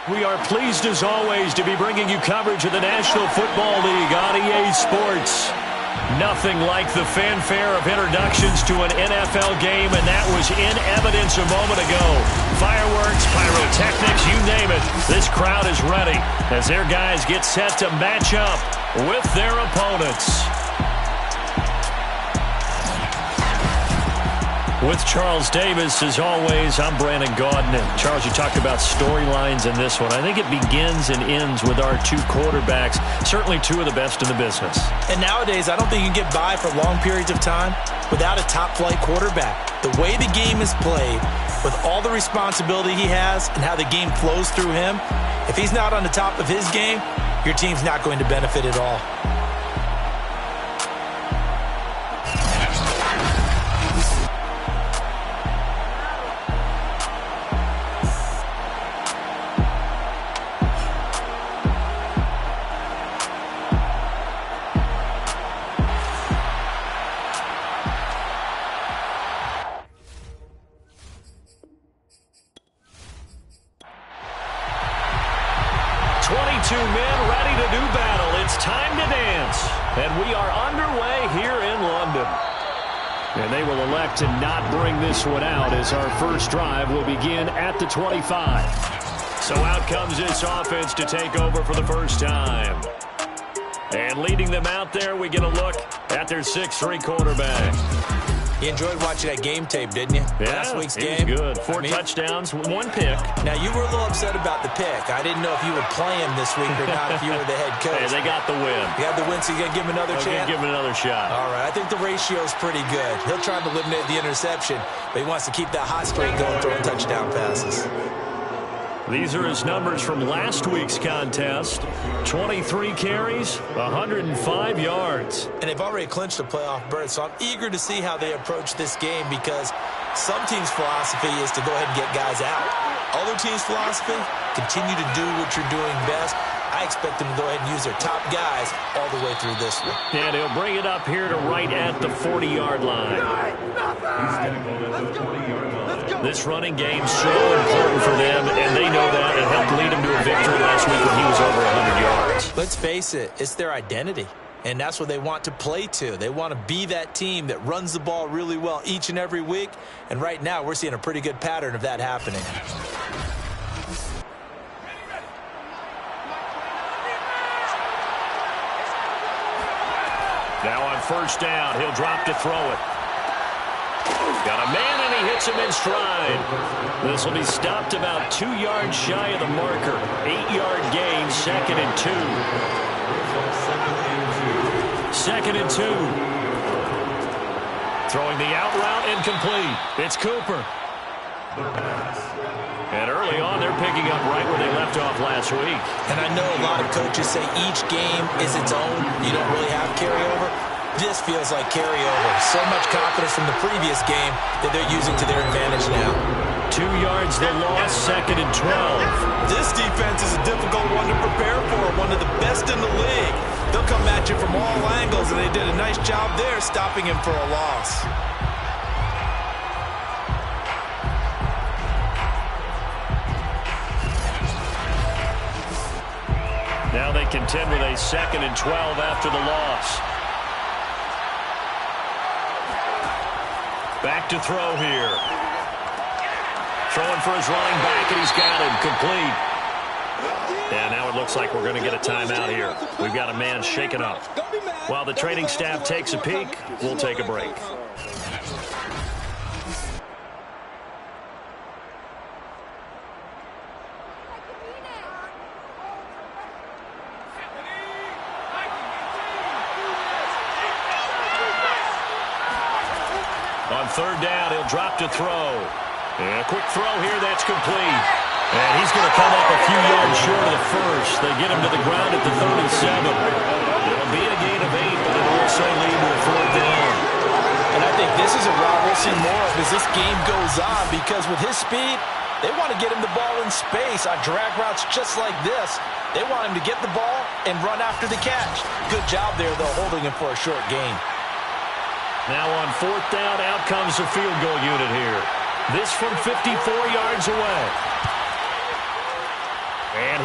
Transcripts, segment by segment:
We are pleased as always to be bringing you coverage of the National Football League on EA Sports. Nothing like the fanfare of introductions to an NFL game, and that was in evidence a moment ago. Fireworks, pyrotechnics, you name it. This crowd is ready as their guys get set to match up with their opponents. With Charles Davis, as always, I'm Brandon Gaudin. And Charles, you talked about storylines in this one. I think it begins and ends with our two quarterbacks, certainly two of the best in the business. And nowadays, I don't think you can get by for long periods of time without a top-flight quarterback. The way the game is played, with all the responsibility he has and how the game flows through him, if he's not on the top of his game, your team's not going to benefit at all. And they will elect to not bring this one out as our first drive will begin at the 25. So out comes this offense to take over for the first time. And leading them out there, we get a look at their 6'3" quarterback. You enjoyed watching that game tape, didn't you? Yeah, last week's game. It was good. Four touchdowns, one pick. Now, you were a little upset about the pick. I didn't know if you would play him this week or not if you were the head coach. Hey, they got the win. You got the win, so you're going to give him another chance? Give him another shot. All right, I think the ratio's pretty good. He'll try to eliminate the interception, but he wants to keep that hot streak going, throwing touchdown passes. These are his numbers from last week's contest. 23 carries, 105 yards. And they've already clinched a playoff berth, so I'm eager to see how they approach this game because some teams' philosophy is to go ahead and get guys out. Other teams' philosophy, continue to do what you're doing best. I expect them to go ahead and use their top guys all the way through this one. And he'll bring it up here to right at the 40-yard line. This running game's so important for them, and they know that. It helped lead them to a victory last week when he was over 100 yards. Let's face it, it's their identity, and that's what they want to play to. They want to be that team that runs the ball really well each and every week, and right now we're seeing a pretty good pattern of that happening. Now on first down, he'll drop to throw it. Got a man, and he hits him in stride. This will be stopped about 2 yards shy of the marker. 8-yard gain, 2nd and 2. 2nd and 2. Throwing the out route, incomplete. It's Cooper. And early on, they're picking up right where they left off last week. And I know a lot of coaches say each game is its own. You don't really have carryover. This feels like carryover. So much confidence from the previous game that they're using to their advantage now. 2 yards the loss, 2nd and 12. This defense is a difficult one to prepare for, one of the best in the league. They'll come at you from all angles, and they did a nice job there stopping him for a loss. Now they contend with a 2nd and 12 after the loss. Back to throw here. Throwing for his running back, and he's got him complete. And now it looks like we're going to get a timeout here. We've got a man shaken up. While the training staff takes a peek, we'll take a break. On third down, he'll drop to throw. And a quick throw here, that's complete. And he's going to come up a few yards short of the first. They get him to the ground at the 37. It'll be a gain of 8, but it'll also lead to a 4th down. And I think this is a route we'll see more of as this game goes on, because with his speed, they want to get him the ball in space on drag routes just like this. They want him to get the ball and run after the catch. Good job there, though, holding him for a short gain. Now on 4th down, out comes the field goal unit here. This from 54 yards away.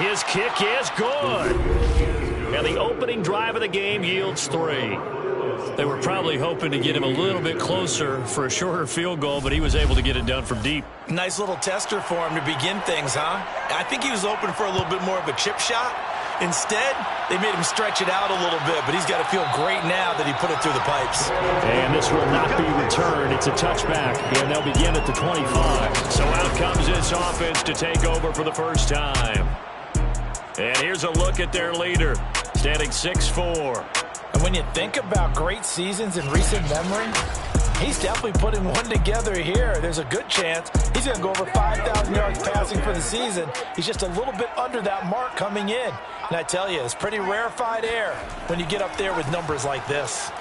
his kick is good. And the opening drive of the game yields 3. They were probably hoping to get him a little bit closer for a shorter field goal, but he was able to get it done from deep. Nice little tester for him to begin things, huh? I think he was open for a little bit more of a chip shot. Instead, they made him stretch it out a little bit, but he's got to feel great now that he put it through the pipes. And this will not be returned. It's a touchback, and they'll begin at the 25. So out comes this offense to take over for the first time. And here's a look at their leader, standing 6'4". And when you think about great seasons in recent memory, he's definitely putting one together here. There's a good chance he's going to go over 5,000 yards passing for the season. He's just a little bit under that mark coming in. And I tell you, it's pretty rarefied air when you get up there with numbers like this.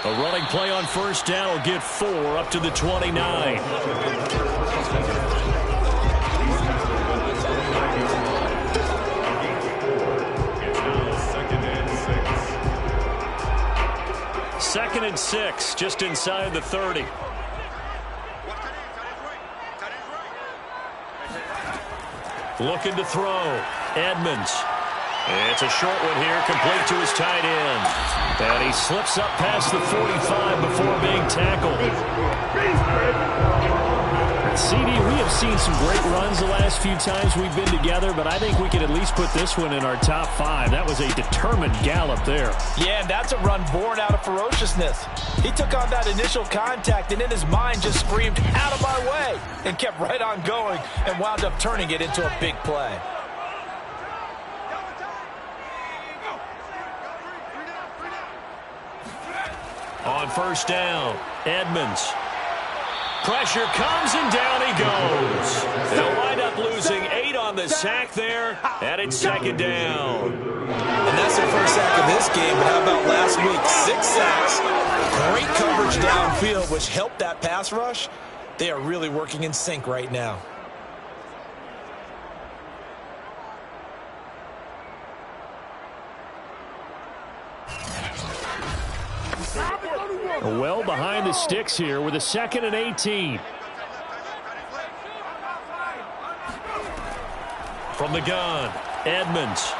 A running play on first down will get 4 up to the 29. Second and 6, just inside the 30. Looking to throw. Edmonds. It's a short one here, complete to his tight end. And he slips up past the 45 before being tackled. CD, we have seen some great runs the last few times we've been together, but I think we can at least put this one in our top 5. That was a determined gallop there. Yeah, and that's a run born out of ferociousness. He took on that initial contact and in his mind just screamed, "Out of my way," and kept right on going and wound up turning it into a big play. On first down, Edmonds. Pressure comes, and down he goes. They'll wind up losing 8 on the sack there, and it's second down. And that's the first sack of this game, but how about last week? 6 sacks, great coverage downfield, which helped that pass rush. They are really working in sync right now. Well behind the sticks here with a 2nd and 18. From the gun, Edmonds.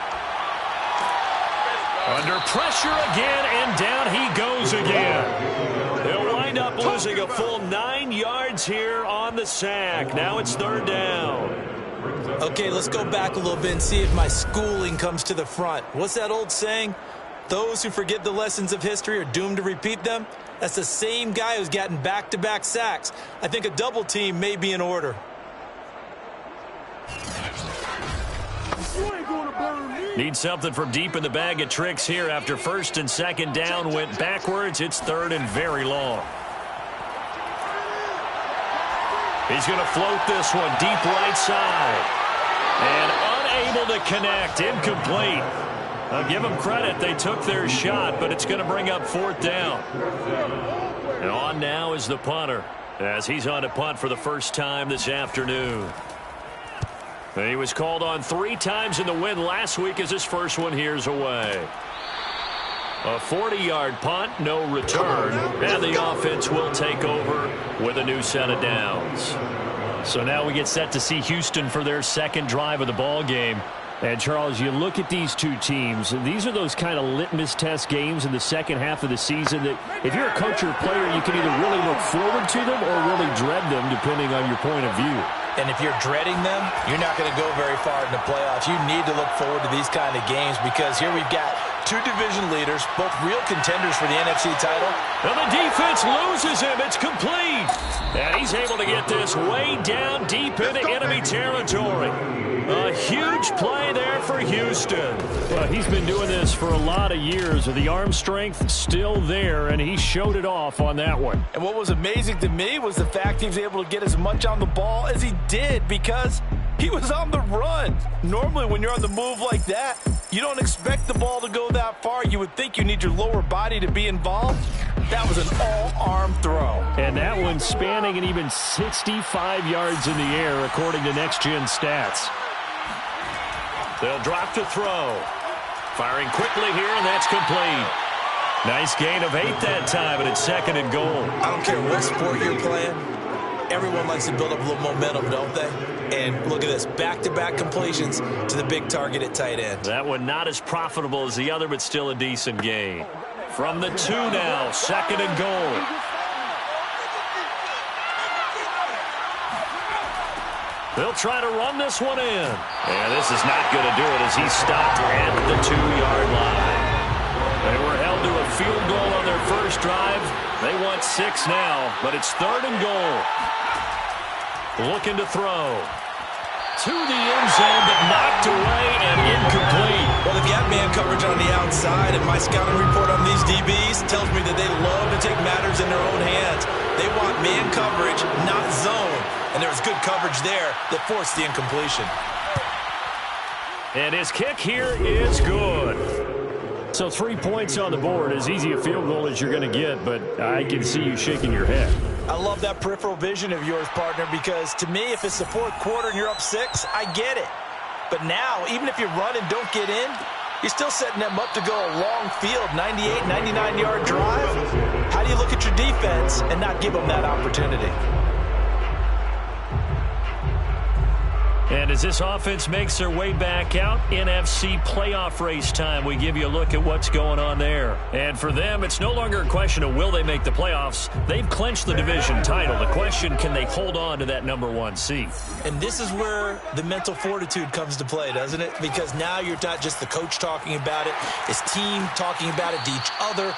Under pressure again, and down he goes again. They'll wind up losing a full 9 yards here on the sack. Now it's third down. Okay, let's go back a little bit and see if my schooling comes to the front. What's that old saying? Those who forget the lessons of history are doomed to repeat them. That's the same guy who's gotten back-to-back sacks. I think a double team may be in order. Need something from deep in the bag of tricks here after first and second down went backwards. It's third and very long. He's going to float this one deep right side. And unable to connect. Incomplete. I'll give them credit. They took their shot, but it's going to bring up 4th down. And on now is the punter, as he's on to punt for the first time this afternoon. And he was called on 3 times in the win last week as his first one here's away. A 40-yard punt, no return, and the offense will take over with a new set of downs. So now we get set to see Houston for their second drive of the ball game. And, Charles, you look at these two teams, and these are those kind of litmus test games in the second half of the season that if you're a coach or a player, you can either really look forward to them or really dread them, depending on your point of view. And if you're dreading them, you're not going to go very far in the playoffs. You need to look forward to these kind of games because here we've got 2 division leaders, both real contenders for the NFC title. And the defense loses him. It's complete. And he's able to get this way down deep into enemy territory. A huge play there for Houston. Well, he's been doing this for a lot of years. The arm strength still there, and he showed it off on that one. And what was amazing to me was the fact he was able to get as much on the ball as he did because he was on the run. Normally, when you're on the move like that, you don't expect the ball to go that far. You would think you need your lower body to be involved. That was an all-arm throw. And that one spanning an even 65 yards in the air, according to Next Gen Stats. They'll drop to throw. Firing quickly here, and that's complete. Nice gain of 8 that time, and it's 2nd and goal. I don't care what sport you're playing. everyone likes to build up a little momentum, don't they? And look at this, back-to-back completions to the big target at tight end. That one not as profitable as the other, but still a decent gain. From the 2 now, 2nd and goal. They'll try to run this one in. And this is not going to do it as he's stopped at the 2-yard line. They were held to a field goal on their first drive. They want 6 now, but it's 3rd and goal. Looking to throw. To the end zone, but knocked away and incomplete. Well, they've got man coverage on the outside, and my scouting report on these DBs tells me that they love to take matters in their own hands. They want man coverage, not zone. And there was good coverage there that forced the incompletion. And his kick here is good. So 3 points on the board, as easy a field goal as you're going to get, but I can see you shaking your head. I love that peripheral vision of yours, partner, because to me, if it's the 4th quarter and you're up 6, I get it. But now, even if you run and don't get in, you're still setting them up to go a long field, 98, 99-yard drive. How do you look at your defense and not give them that opportunity? And as this offense makes their way back out, NFC playoff race time, we give you a look at what's going on there. And for them, it's no longer a question of will they make the playoffs. They've clinched the division title. The question, can they hold on to that #1 seed? And this is where the mental fortitude comes to play, doesn't it? Because now you're not just the coach talking about it, it's team talking about it to each other,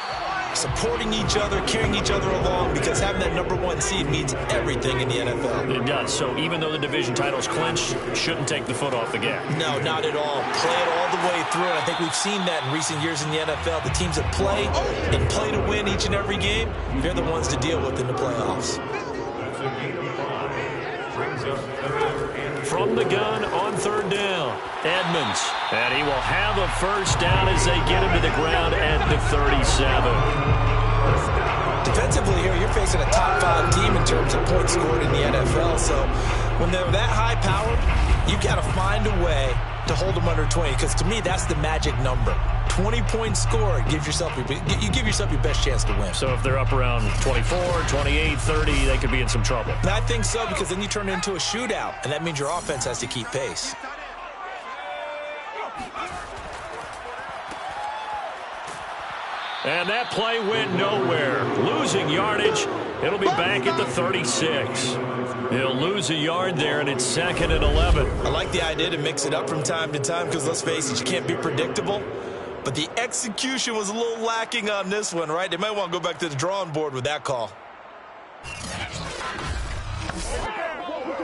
supporting each other, carrying each other along, because having that #1 seed means everything in the NFL. It does. So even though the division title's clinched, shouldn't take the foot off the gas. No, not at all. Play it all the way through. And I think we've seen that in recent years in the NFL. The teams that play and play to win each and every game, they're the ones to deal with in the playoffs. From the gun on 3rd down, Edmonds. And he will have a first down as they get him to the ground at the 37. Defensively here, you're facing a top 5 team in terms of points scored in the NFL. So when they're that high-powered, you got to find a way to hold them under 20. Because to me, that's the magic number. 20 points scored, you give yourself your best chance to win. So if they're up around 24, 28, 30, they could be in some trouble. And I think so, because then you turn it into a shootout, and that means your offense has to keep pace. And that play went nowhere. Losing yardage. It'll be back at the 36. He'll lose a yard there, and it's 2nd and 11. I like the idea to mix it up from time to time because, let's face it, you can't be predictable. But the execution was a little lacking on this one, right? They might want to go back to the drawing board with that call.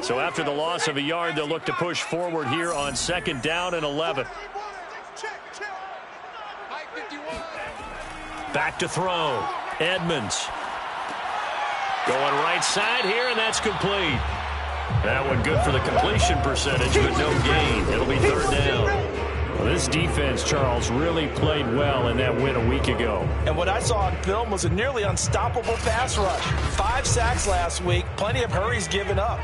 So after the loss of a yard, they'll look to push forward here on 2nd down and 11. Back to throw. Edmonds. Going right side here, and that's complete. That one good for the completion percentage, but no gain. It'll be 3rd down. Well, this defense, Charles, really played well in that win a week ago. And what I saw on film was a nearly unstoppable pass rush. 5 sacks last week, plenty of hurries given up.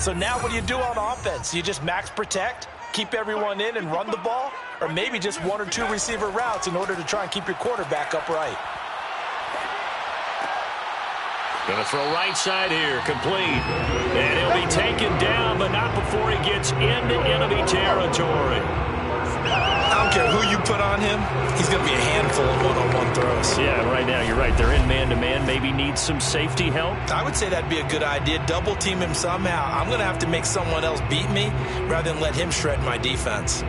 So now what do you do on offense? You just max protect, keep everyone in and run the ball, or maybe just 1 or 2 receiver routes in order to try and keep your quarterback upright. Going to throw right side here, complete. And he'll be taken down, but not before he gets into enemy territory. I don't care who you put on him, he's going to be a handful of one-on-one throws. Yeah, right now you're right. They're in man-to-man, maybe needs some safety help. I would say that'd be a good idea. Double team him somehow. I'm going to have to make someone else beat me rather than let him shred my defense.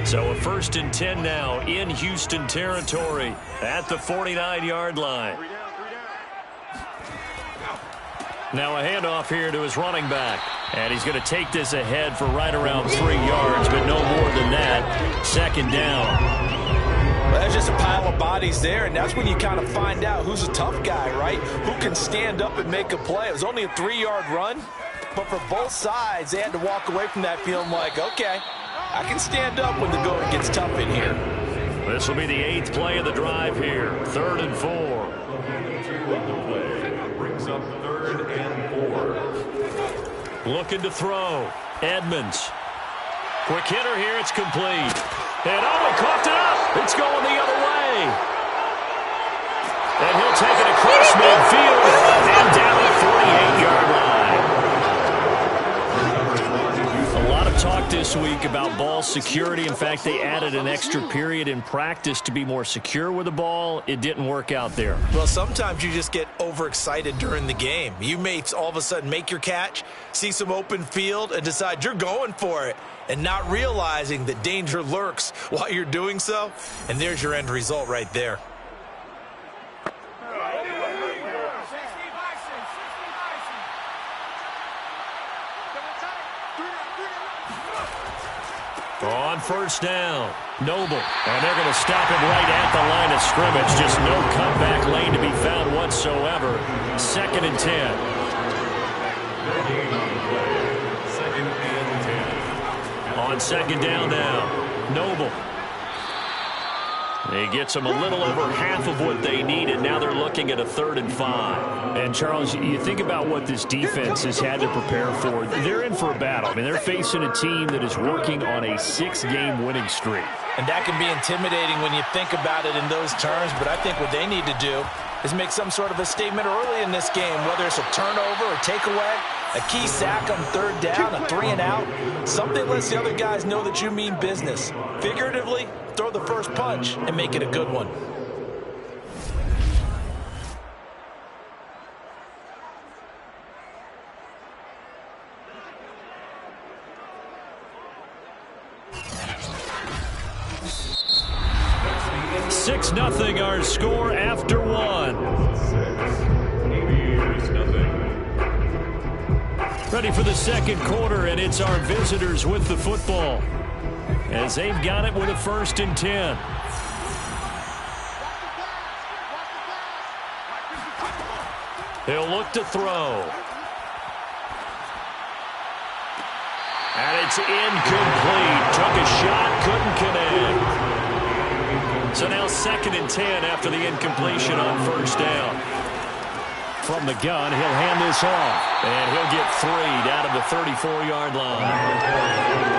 So a 1st and 10 now in Houston territory at the 49-yard line. Now a handoff here to his running back. And he's going to take this ahead for right around 3 yards, but no more than that. 2nd down. Well, there's just a pile of bodies there, and that's when you kind of find out who's a tough guy, right? Who can stand up and make a play. It was only a 3-yard run, but for both sides, they had to walk away from that feeling like, okay, I can stand up when the going gets tough in here. This will be the 8th play of the drive here. 3rd and 4. Brings up 3rd and 4. Looking to throw. Edmonds. Quick hitter here. It's complete. And he coughed it up. It's going the other way. And he'll take it across midfield. this week about ball security. In fact, they added an extra period in practice to be more secure with the ball. It didn't work out there. Well, sometimes you just get overexcited during the game. You may all of a sudden make your catch, see some open field, and decide you're going for it, and not realizing that danger lurks while you're doing so. And there's your end result right there. On first down, Noble. And they're going to stop him right at the line of scrimmage. Just no comeback lane to be found whatsoever. 2nd and 10. On 2nd down now, Noble. He gets them a little over half of what they needed. Now they're looking at a 3rd and 5. And, Charles, you think about what this defense has had to prepare for. They're in for a battle. I mean, they're facing a team that is working on a 6-game winning streak. And that can be intimidating when you think about it in those terms. But I think what they need to do is make some sort of a statement early in this game, whether it's a turnover, a takeaway, a key sack on 3rd down, a 3-and-out. Something lets the other guys know that you mean business. Figuratively, throw the first punch and make it a good one. Six nothing our score after 1. Aviators nothing. Ready for the 2nd quarter, and it's our visitors with the football, as they've got it with a 1st and 10. He'll look to throw. And it's incomplete. Took a shot, couldn't connect. So now 2nd and 10 after the incompletion on 1st down. From the gun, he'll hand this off. And he'll get 3 down to the 34-yard line.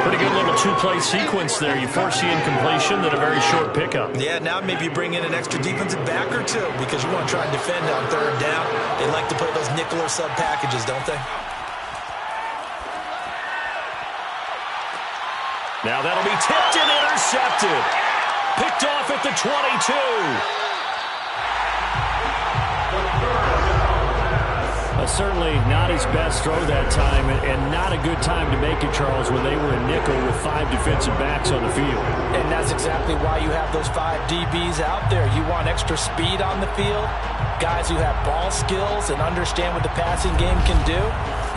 Pretty good little 2-play sequence there. You force the incompletion, then a very short pickup. Yeah, now maybe you bring in an extra defensive back or two because you want to try and defend on 3rd down. They like to play those nickel or sub packages, don't they? Now that'll be tipped and intercepted. Picked off at the 22. Certainly not his best throw that time, and not a good time to make it, Charles, when they were in nickel with 5 defensive backs on the field. And that's exactly why you have those 5 DBs out there. You want extra speed on the field, guys who have ball skills and understand what the passing game can do,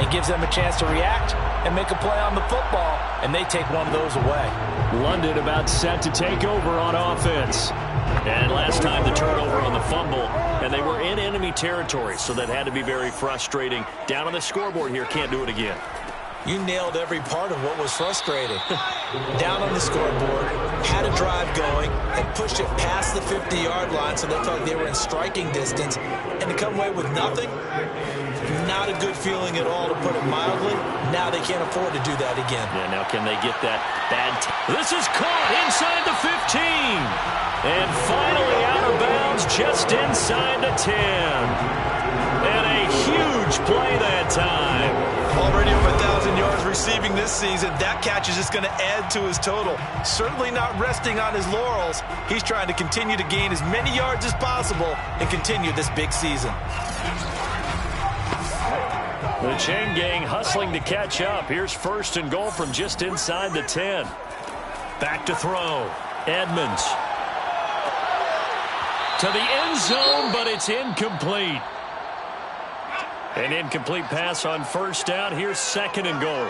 and gives them a chance to react and make a play on the football, and they take one of those away. London about set to take over on offense. And last time the turnover on the fumble, and they were in enemy territory, so that had to be very frustrating. Down on the scoreboard here, can't do it again. You nailed every part of what was frustrating. Down on the scoreboard, had a drive going, had pushed it past the 50-yard line so they felt like they were in striking distance, and to come away with nothing, not a good feeling at all, to put it mildly. Now they can't afford to do that again. Yeah, now can they get that bad This is caught inside the 15. And finally out of bounds just inside the 10. And a huge play that time. Already over 1,000 yards receiving this season. That catch is just going to add to his total. Certainly not resting on his laurels. He's trying to continue to gain as many yards as possible and continue this big season. The chain gang hustling to catch up. Here's 1st and goal from just inside the 10. Back to throw. Edmonds. To the end zone, but it's incomplete. An incomplete pass on 1st down. Here's 2nd and goal.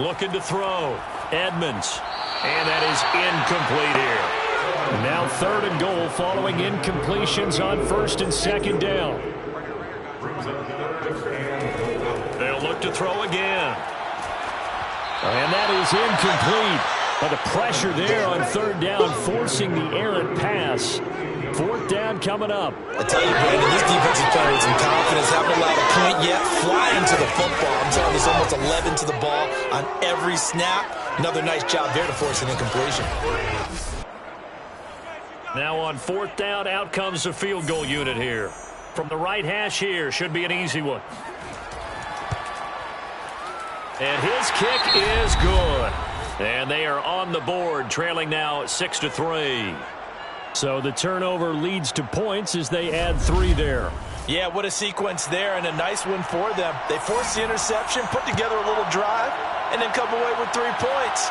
Looking to throw. Edmonds. And that is incomplete here. Now 3rd and goal following incompletions on 1st and 2nd down. They'll look to throw again. And that is incomplete. But the pressure there on 3rd down, forcing the errant pass. 4th down coming up. I tell you, Brandon, this defense is playing with some confidence. Haven't allowed a point yet. Flying to the football. I'm telling you, it's almost 11 to the ball on every snap. Another nice job there to force an incompletion. Now on 4th down, out comes the field goal unit here. From the right hash here, should be an easy one. And his kick is good. And they are on the board, trailing now 6-3. So the turnover leads to points as they add 3 there. Yeah, what a sequence there, and a nice one for them. They forced the interception, put together a little drive, and then come away with 3 points.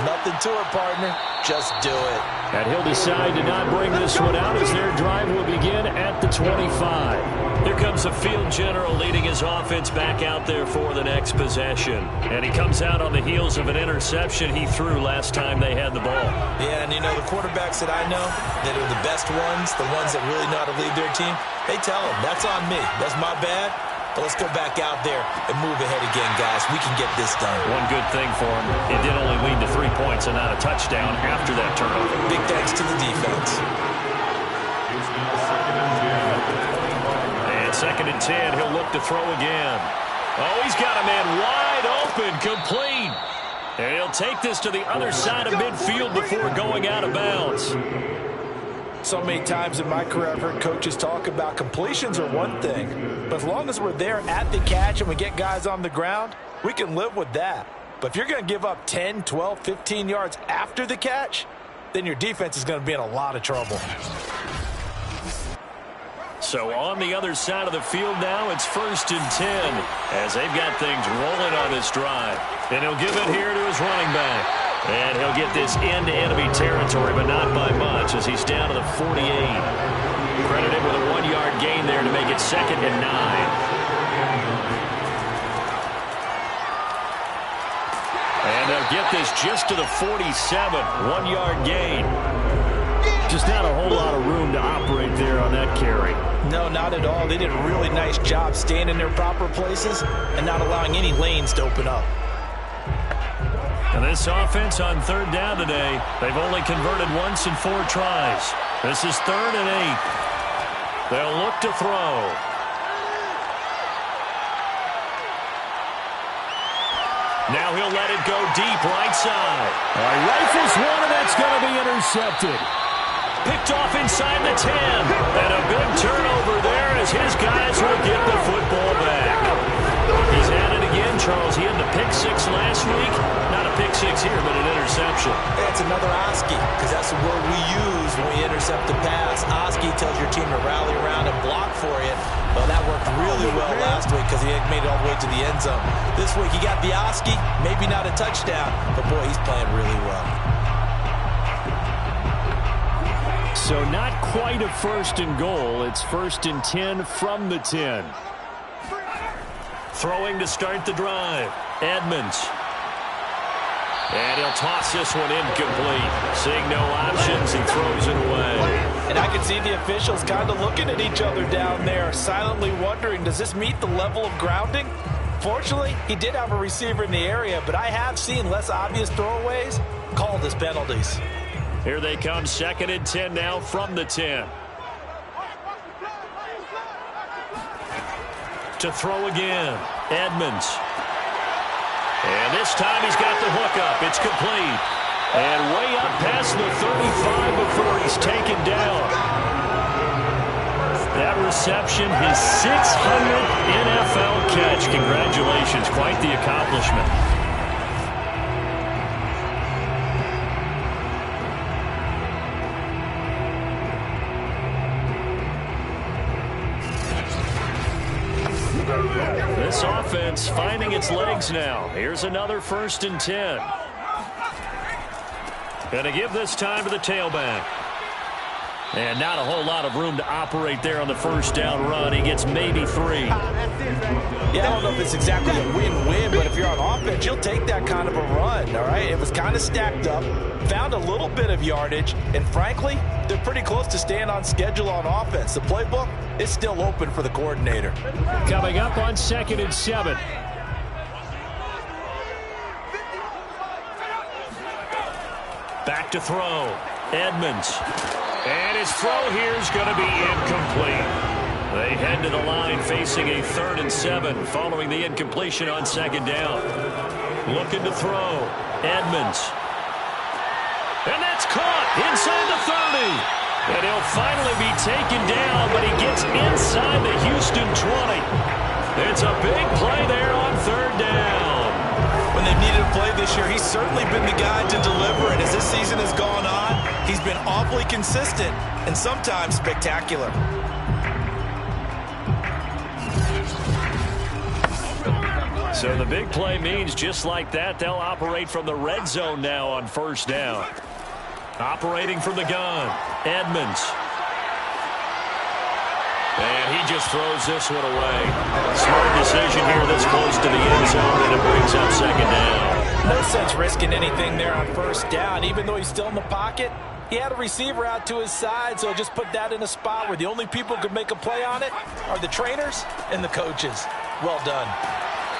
Nothing to it, partner. Just do it. And he'll decide to not bring this one out as their drive will begin at the 25. Here comes the field general leading his offense back out there for the next possession. And he comes out on the heels of an interception he threw last time they had the ball. Yeah, and you know, the quarterbacks that I know that are the best ones, the ones that really know how to lead their team, they tell them, that's on me. That's my bad. But let's go back out there and move ahead again, guys. We can get this done. One good thing for him, it did only lead to 3 points and not a touchdown after that turnover. Big thanks to the defense. And 2nd and 10, he'll look to throw again. Oh, he's got a man wide open, complete. And he'll take this to the other side of midfield before going out of bounds. So many times in my career, I've heard coaches talk about completions are one thing. But as long as we're there at the catch and we get guys on the ground, we can live with that. But if you're going to give up 10, 12, 15 yards after the catch, then your defense is going to be in a lot of trouble. So on the other side of the field now, it's 1st and 10 as they've got things rolling on this drive. And he'll give it here to his running back. And he'll get this into enemy territory, but not by much as he's down to the 48. Credited with a 1-yard gain there to make it 2nd and 9. And they'll get this just to the 47. 1-yard gain. Just not a whole lot of room to operate there on that carry. No, not at all. They did a really nice job staying in their proper places and not allowing any lanes to open up. And this offense on 3rd down today, they've only converted once in 4 tries. This is 3rd and 8. They'll look to throw. Now he'll let it go deep right side. Rifles one, and that's going to be intercepted. Picked off inside the 10. And a big turnover there as his guys will get the football back. He's at it again, Charles. He had the pick 6 last week. Not a pick 6 here, but an interception. That's another Oski, because that's the word we use when we intercept the pass. Oski tells your team to rally around and block for you. Well, that worked really well last week because he made it all the way to the end zone. This week he got the Oski, maybe not a touchdown, but boy, he's playing really well. So not quite a 1st and goal. It's 1st and 10 from the 10. Throwing to start the drive. Edmonds. And he'll toss this one incomplete. Seeing no options, he throws it away. And I can see the officials kind of looking at each other down there, silently wondering, does this meet the level of grounding? Fortunately, he did have a receiver in the area, but I have seen less obvious throwaways called as penalties. Here they come, 2nd and 10 now from the 10. To throw again, Edmonds. And this time he's got the hook up. It's complete. And way up past the 35 before he's taken down. That reception, his 600th NFL catch. Congratulations, quite the accomplishment. This offense finding its legs now. Here's another 1st and 10. Going to give this time to the tailback. And not a whole lot of room to operate there on the 1st down run. He gets maybe 3. Yeah, I don't know if it's exactly a win-win, but if you're on offense, you'll take that kind of a run, all right? It was kind of stacked up, found a little bit of yardage, and frankly, they're pretty close to staying on schedule on offense. The playbook is still open for the coordinator. Coming up on 2nd and 7. Back to throw. Edmonds. And his throw here is going to be incomplete. They head to the line facing a 3rd and 7 following the incompletion on 2nd down. Looking to throw. Edmonds. And that's caught inside the 30. And he'll finally be taken down, but he gets inside the Houston 20. It's a big play there on third down. When they've needed a play this year, he's certainly been the guy to deliver. And as this season has gone on, he's been awfully consistent and sometimes spectacular. So the big play means just like that, they'll operate from the red zone now on first down. Operating from the gun, Edmonds. And he just throws this one away. Smart decision here this close to the end zone, and it brings up second down. No sense risking anything there on first down. Even though he's still in the pocket, he had a receiver out to his side, so just put that in a spot where the only people who could make a play on it are the trainers and the coaches. Well done.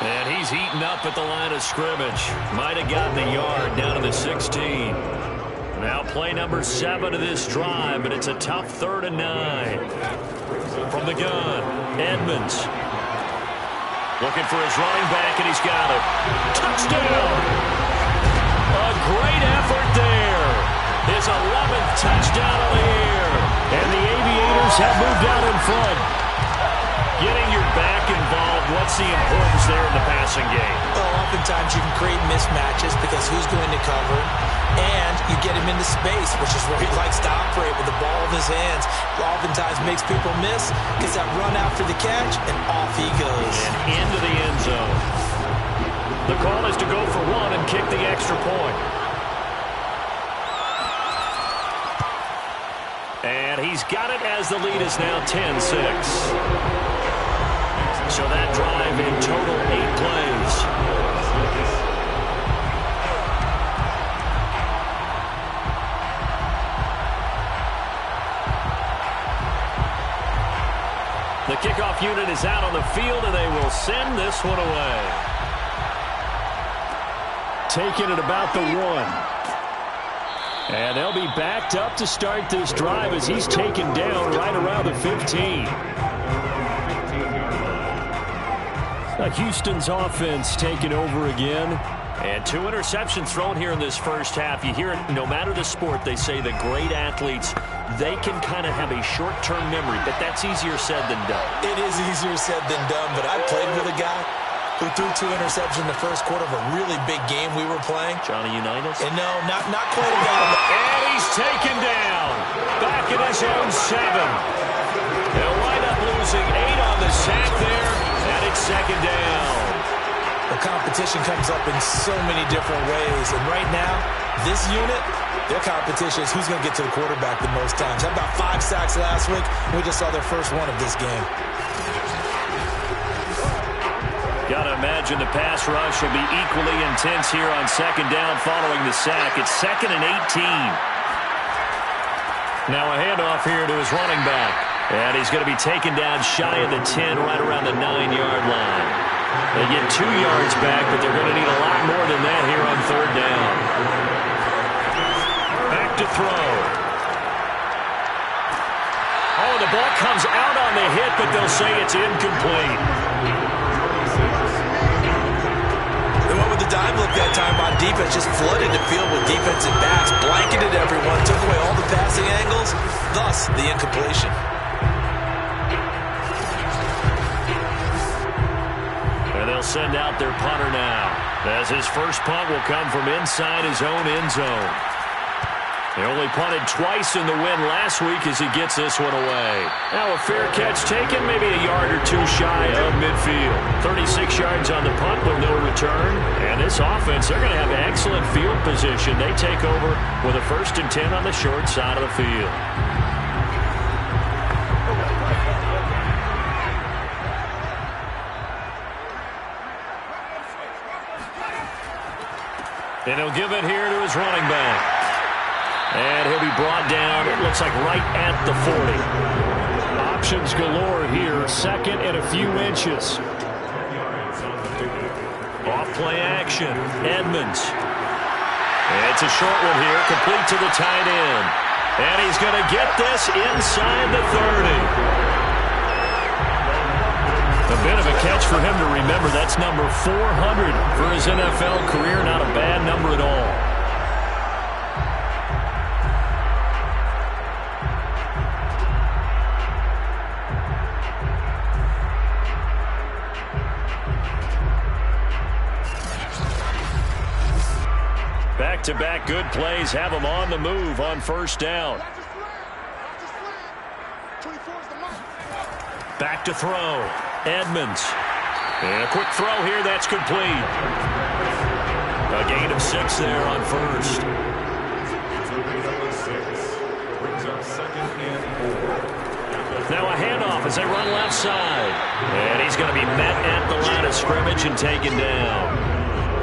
And he's heating up at the line of scrimmage. Might have gotten the yard down to the 16. Now play number 7 of this drive, but it's a tough 3rd and 9. From the gun, Edmonds. Looking for his running back, and he's got it. Touchdown! A great effort there. His 11th touchdown of the year. And the Aviators have moved out in front. Getting your back involved, what's the importance there in the passing game? Well, oftentimes you can create mismatches because who's going to cover, and you get him into space, which is where he likes to operate with the ball in his hands. Oftentimes makes people miss, gets that run after the catch, and off he goes. And into the end zone. The call is to go for one and kick the extra point. And he's got it as the lead is now 10-6. So that drive in total 8 plays. The kickoff unit is out on the field, and they will send this one away. Taking it about the 1. And they'll be backed up to start this drive as he's taken down right around the 15. Houston's offense taking over again. And 2 interceptions thrown here in this first half. You hear it, no matter the sport, they say the great athletes, they can kind of have a short-term memory, but that's easier said than done. It is easier said than done, but I played with a guy who threw 2 interceptions in the first quarter of a really big game we were playing. Johnny Unitas? And no, not quite a guy. And he's taken down. Back at his own 7. They'll wind up losing 8 on the sack there, and it's second down. The competition comes up in so many different ways, and right now, this unit, their competition is who's going to get to the quarterback the most times. Had about 5 sacks last week, and we just saw their first one of this game. Got to imagine the pass rush will be equally intense here on second down following the sack. It's 2nd and 18. Now a handoff here to his running back. And he's going to be taken down shy of the 10, right around the 9-yard line. They get 2 yards back, but they're going to need a lot more than that here on third down. Back to throw. Oh, the ball comes out on the hit, but they'll say it's incomplete. They went with the dive look that time on defense, just flooded the field with defensive backs, blanketed everyone, took away all the passing angles, thus the incompletion. And they'll send out their punter now, as his first punt will come from inside his own end zone. He only punted twice in the win last week as he gets this one away. Now a fair catch taken, maybe a yard or 2 shy of midfield. 36 yards on the punt with no return. And this offense, they're going to have excellent field position. They take over with a 1st and 10 on the short side of the field. And he'll give it here to his running back. And he'll be brought down, it looks like right at the 40. Options galore here, 2nd and a few inches. Off play action, Edmonds. It's a short one here, complete to the tight end. And he's going to get this inside the 30. A bit of a catch for him to remember. That's number 400 for his NFL career. Not a bad number at all. Back-to-back good plays have them on the move on first down. Back to throw. Edmonds. And a quick throw here. That's complete. A gain of 6 there on first. Brings up 2nd and 4. Now a handoff as they run left side. And he's going to be met at the line of scrimmage and taken down.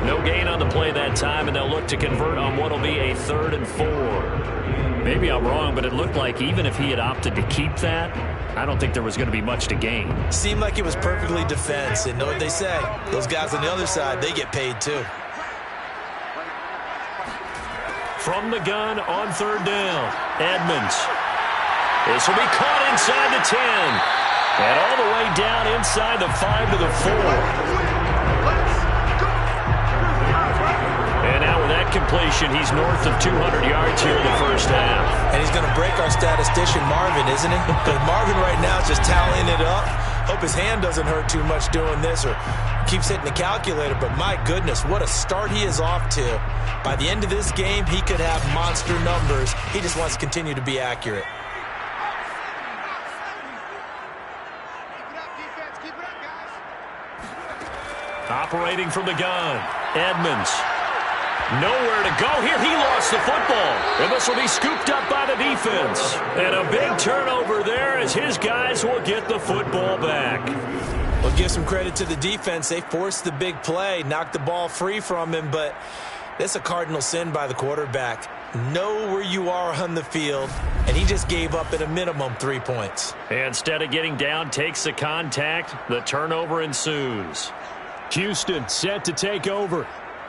No gain on the play that time, and they'll look to convert on what will be a 3rd and 4. Maybe I'm wrong, but it looked like even if he had opted to keep that, I don't think there was going to be much to gain. Seemed like it was perfectly defense, and know what they say. Those guys on the other side, they get paid too. From the gun on 3rd down, Edmonds. This will be caught inside the 10. And all the way down inside the 5 to the 4. And now with that completion, he's north of 200 yards here in the first half. And he's going to break our statistician Marvin, isn't he? Because Marvin right now is just tallying it up. Hope his hand doesn't hurt too much doing this or keeps hitting the calculator. But my goodness, what a start he is off to. By the end of this game, he could have monster numbers. He just wants to continue to be accurate. Operating from the gun, Edmonds. Nowhere to go here. He lost the football. And this will be scooped up by the defense. And a big turnover there as his guys will get the football back. Well, give some credit to the defense. They forced the big play, knocked the ball free from him, but that's a cardinal sin by the quarterback. Know where you are on the field, and he just gave up at a minimum 3 points. Instead of getting down, takes the contact. The turnover ensues. Houston set to take over.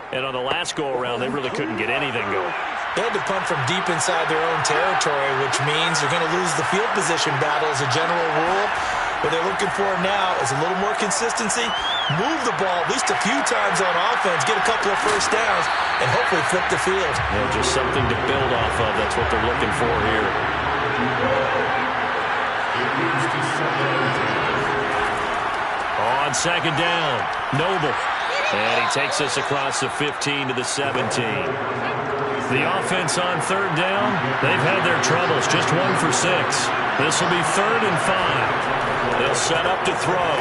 And on the last go-around, they really couldn't get anything going. They had to punt from deep inside their own territory, which means they're going to lose the field position battle as a general rule. What they're looking for now is a little more consistency, move the ball at least a few times on offense, get a couple of first downs, and hopefully flip the field. Yeah, just something to build off of. That's what they're looking for here. On 2nd down, Noble. And he takes us across the 15 to the 17. The offense on 3rd down, they've had their troubles, just 1 for 6. This will be 3rd and 5. They'll set up to throw.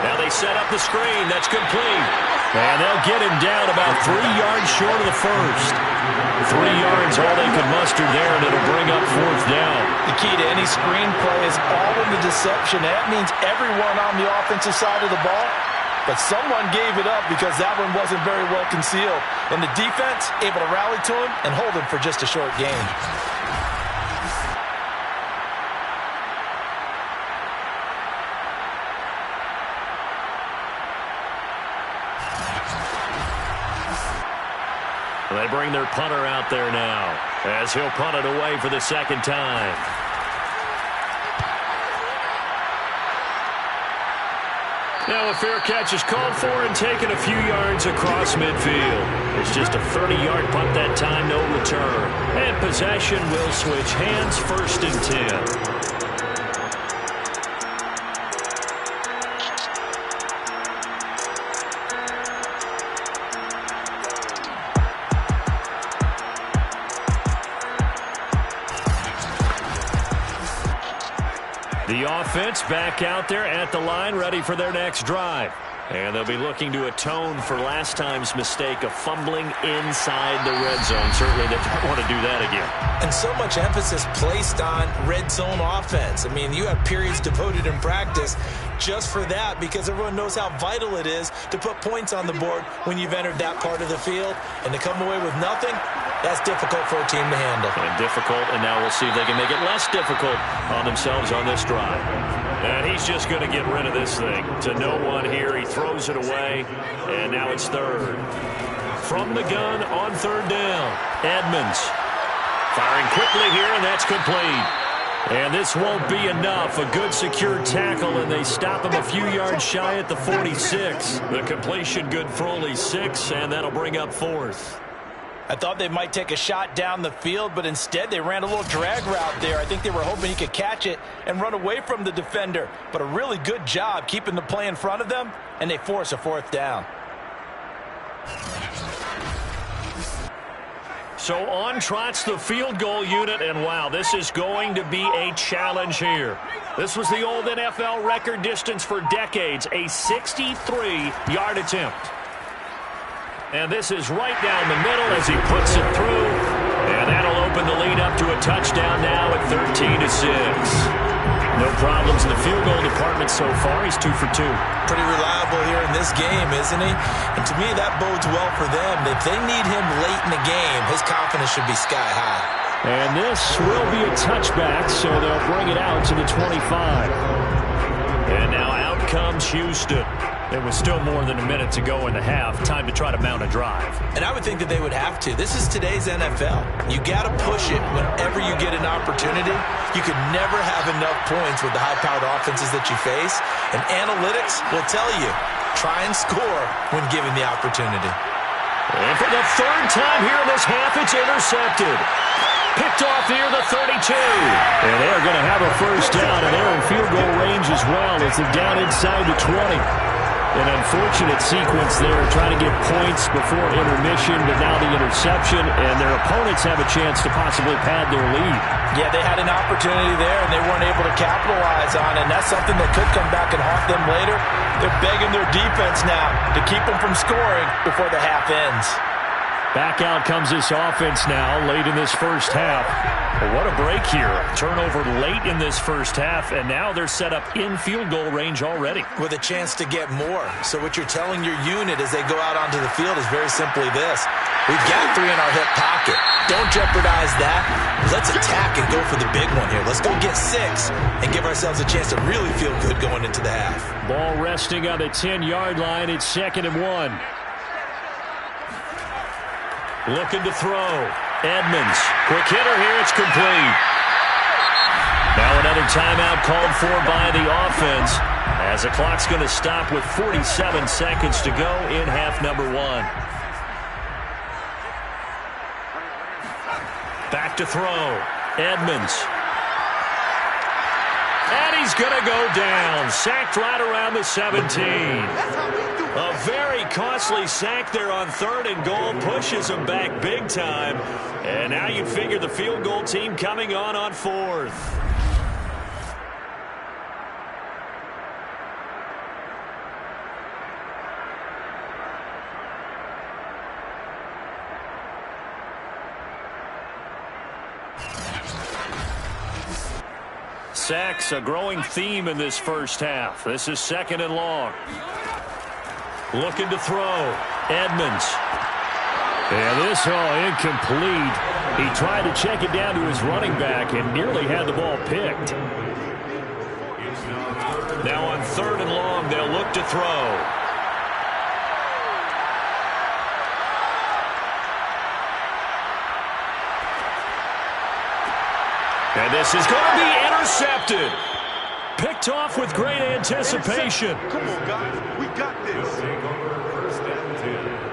Now they set up the screen. That's complete. And they'll get him down about 3 yards short of the first. 3 yards, all they could muster there, and it'll bring up 4th down. The key to any screen play is all in the deception. That means everyone on the offensive side of the ball. But someone gave it up because that one wasn't very well concealed. And the defense able to rally to him and hold him for just a short gain. They bring their punter out there now as he'll punt it away for the 2nd time. Now a fair catch is called for and taken a few yards across midfield. It's just a 30-yard punt that time, no return. And possession will switch hands, 1st and 10. The offense back out there at the line, ready for their next drive. And they'll be looking to atone for last time's mistake of fumbling inside the red zone. Certainly they don't want to do that again. And so much emphasis placed on red zone offense. I mean, you have periods devoted in practice just for that because everyone knows how vital it is to put points on the board when you've entered that part of the field. And to come away with nothing, that's difficult for a team to handle. And difficult, and now we'll see if they can make it less difficult on themselves on this drive. And he's just going to get rid of this thing to no one here. He throws it away, and now it's 3rd. From the gun on 3rd down, Edmonds. Firing quickly here, and that's complete. And this won't be enough. A good secure tackle, and they stop him a few yards shy at the 46. The completion good for only 6, and that'll bring up 4th. I thought they might take a shot down the field, but instead they ran a little drag route there. I think they were hoping he could catch it and run away from the defender. But a really good job keeping the play in front of them, and they force a 4th down. So on trots the field goal unit, and wow, this is going to be a challenge here. This was the old NFL record distance for decades, a 63-yard attempt. And this is right down the middle as he puts it through. And that'll open the lead up to a touchdown now at 13-6. No problems in the field goal department so far. He's 2 for 2. Pretty reliable here in this game, isn't he? And to me, that bodes well for them. If they need him late in the game, his confidence should be sky high. And this will be a touchback, so they'll bring it out to the 25. And now out comes Houston. There was still more than a minute to go in the half. Time to try to mount a drive. And I would think that they would have to. This is today's NFL. You got to push it whenever you get an opportunity. You could never have enough points with the high-powered offenses that you face. And analytics will tell you, try and score when given the opportunity. And for the third time here in this half, it's intercepted. Picked off near the 32. And they're going to have a first down, and they're in field goal range as well as they're down inside the 20. An unfortunate sequence there, trying to get points before intermission, but now the interception, and their opponents have a chance to possibly pad their lead. Yeah, they had an opportunity there, and they weren't able to capitalize on it, and that's something that could come back and haunt them later. They're begging their defense now to keep them from scoring before the half ends. Back out comes this offense now, late in this first half. Well, what a break here. Turnover late in this first half, and now they're set up in field goal range already. With a chance to get more. So what you're telling your unit as they go out onto the field is very simply this. We've got 3 in our hip pocket. Don't jeopardize that. Let's attack and go for the big one here. Let's go get 6 and give ourselves a chance to really feel good going into the half. Ball resting on the 10-yard line. It's 2nd and 1. Looking to throw. Edmonds. Quick hitter here. It's complete. Now another timeout called for by the offense as the clock's going to stop with 47 seconds to go in half number 1. Back to throw. Edmonds. And he's going to go down. Sacked right around the 17. A very costly sack there on 3rd and goal. Pushes him back big time. And now you'd figure the field goal team coming on 4th. Sacks, a growing theme in this first half. This is 2nd and long. Looking to throw. Edmonds. And this incomplete. He tried to check it down to his running back and nearly had the ball picked. Now on 3rd and long, they'll look to throw. And this is going to be intercepted. Picked off with great anticipation. Come on, guys. We got this.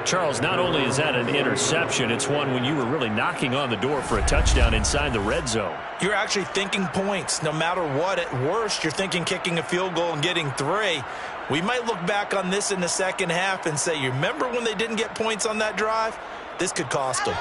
Charles, not only is that an interception, it's one when you were really knocking on the door for a touchdown inside the red zone. You're actually thinking points. No matter what, at worst, you're thinking kicking a field goal and getting 3. We might look back on this in the second half and say, you remember when they didn't get points on that drive? This could cost them.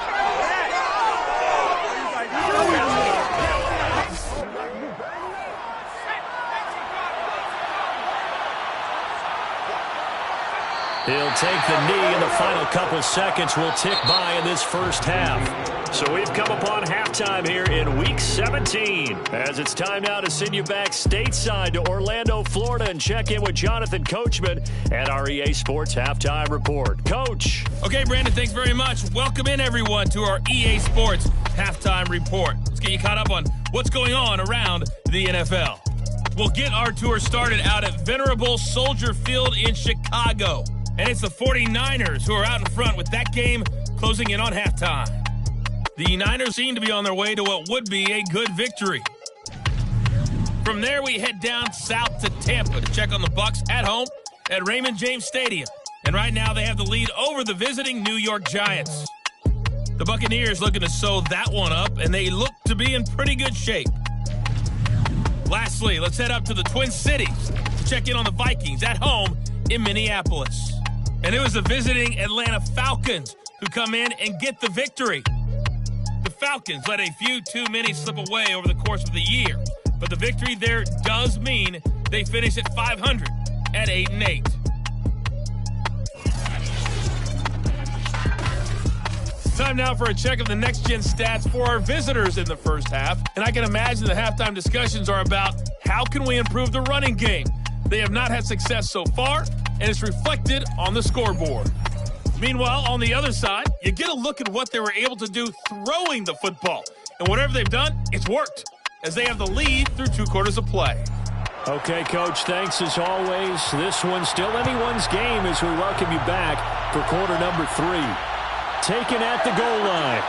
He'll take the knee, and the final couple seconds will tick by in this first half. So we've come upon halftime here in Week 17. As it's time now to send you back stateside to Orlando, Florida, and check in with Jonathan Coachman at our EA Sports Halftime Report. Coach. Okay, Brandon, thanks very much. Welcome in, everyone, to our EA Sports Halftime Report. Let's get you caught up on what's going on around the NFL. We'll get our tour started out at Venerable Soldier Field in Chicago. And it's the 49ers who are out in front with that game closing in on halftime. The Niners seem to be on their way to what would be a good victory. From there, we head down south to Tampa to check on the Bucs at home at Raymond James Stadium. And right now, they have the lead over the visiting New York Giants. The Buccaneers looking to sew that one up, and they look to be in pretty good shape. Lastly, let's head up to the Twin Cities to check in on the Vikings at home in Minneapolis. And it was the visiting Atlanta Falcons who come in and get the victory. Falcons let a few too many slip away over the course of the year, but the victory there does mean they finish at 500 at 8-8. Time now for a check of the next-gen stats for our visitors in the first half. And I can imagine the halftime discussions are about how can we improve the running game. They have not had success so far, and it's reflected on the scoreboard. Meanwhile, on the other side, you get a look at what they were able to do throwing the football. And whatever they've done, it's worked, as they have the lead through 2 quarters of play. Okay, Coach, thanks as always. This one's still anyone's game as we welcome you back for quarter number 3. Taken at the goal line.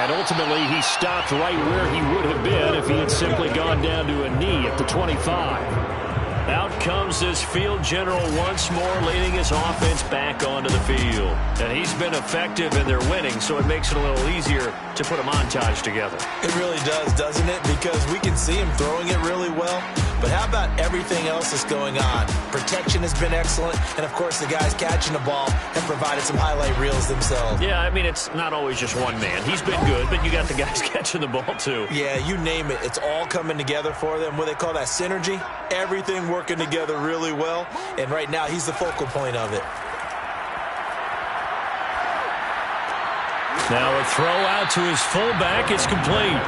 And ultimately, he stopped right where he would have been if he had simply gone down to a knee at the 25. Out comes this field general once more, leading his offense back onto the field. And he's been effective in their winning, so it makes it a little easier to put a montage together. It really does, doesn't it? Because we can see him throwing it really well. But how about everything else that's going on? Protection has been excellent, and of course the guys catching the ball have provided some highlight reels themselves. Yeah, I mean, it's not always just one man. He's been good, but you got the guys catching the ball too. Yeah, you name it. It's all coming together for them. What they call that synergy. Everything working together really well, and right now he's the focal point of it. Now a throw out to his fullback. It's complete.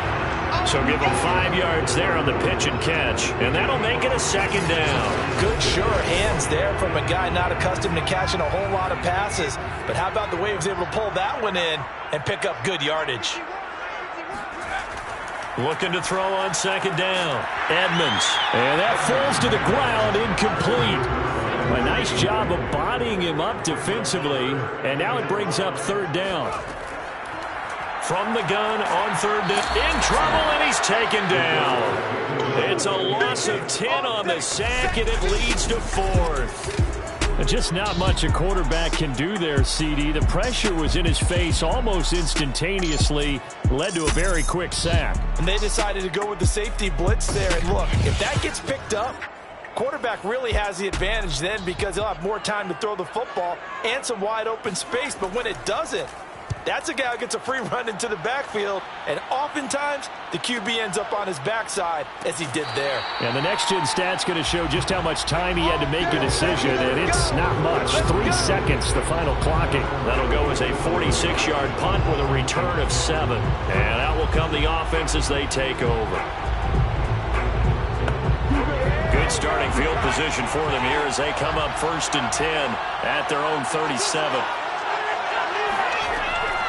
So give him 5 yards there on the pitch and catch. And that'll make it a 2nd down. Good, sure hands there from a guy not accustomed to catching a whole lot of passes. But how about the way he was able to pull that one in and pick up good yardage? Looking to throw on 2nd down. Edmonds. And that falls to the ground, incomplete. A nice job of bodying him up defensively. And now it brings up 3rd down. From the gun on 3rd down. In trouble, and he's taken down. It's a loss of 10 on the sack, and it leads to 4th. Just not much a quarterback can do there, CD. The pressure was in his face almost instantaneously, led to a very quick sack. And they decided to go with the safety blitz there. And look, if that gets picked up, quarterback really has the advantage then because he'll have more time to throw the football and some wide open space. But when it doesn't, that's a guy who gets a free run into the backfield, and oftentimes the QB ends up on his backside as he did there. And the next-gen stat's going to show just how much time he had to make a decision, and it's not much. 3 seconds, the final clocking. That'll go as a 46-yard punt with a return of 7. And out will come the offense as they take over. Good starting field position for them here as they come up 1st and 10 at their own 37.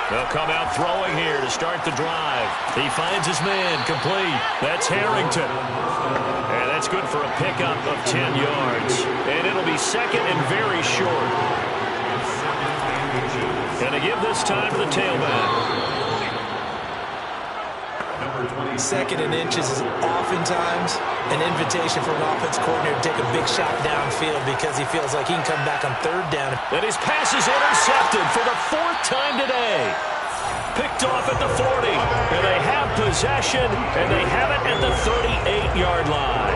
They'll come out throwing here to start the drive. He finds his man, complete. That's Harrington. And that's good for a pickup of 10 yards. And it'll be 2nd and very short. Going to give this time to the tailback. 2nd and inches is oftentimes an invitation for an offense coordinator to take a big shot downfield because he feels like he can come back on 3rd down. And his pass is intercepted for the 4th time today. Picked off at the 40. And they have possession, and they have it at the 38-yard line.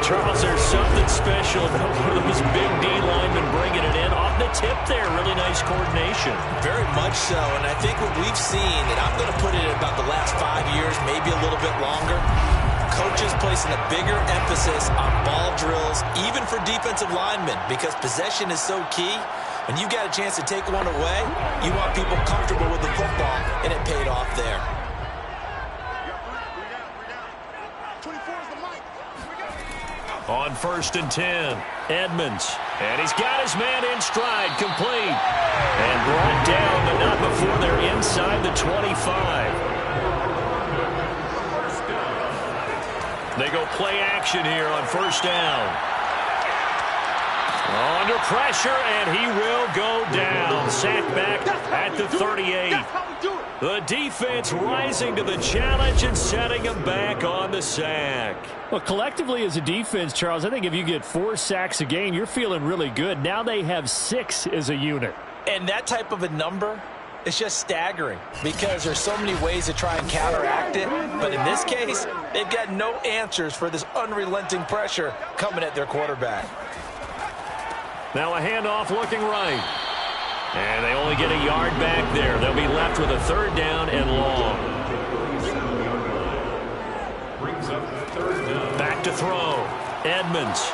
Charles, there's something special about one of those big D linemen bringing it in off the tip there. Really nice coordination. Very much so, and I think what we've seen, and I'm going to put it in about the last 5 years, maybe a little bit longer, coaches placing a bigger emphasis on ball drills, even for defensive linemen, because possession is so key. When you got a chance to take one away, you want people comfortable with the football, and it paid off there. On 1st and 10, Edmonds. And he's got his man in stride, complete. And brought down, but not before they're inside the 25. They go play action here on 1st down. Under pressure, and he will go down. Sacked back at the 38. The defense rising to the challenge and setting him back on the sack. Well, collectively as a defense, Charles, I think if you get 4 sacks a game, you're feeling really good. Now they have 6 as a unit. And that type of a number, it's just staggering because there's so many ways to try and counteract it. But in this case, they've got no answers for this unrelenting pressure coming at their quarterback. Now a handoff looking right. And they only get a yard back there. They'll be left with a 3rd down and long. Back to throw. Edmonds.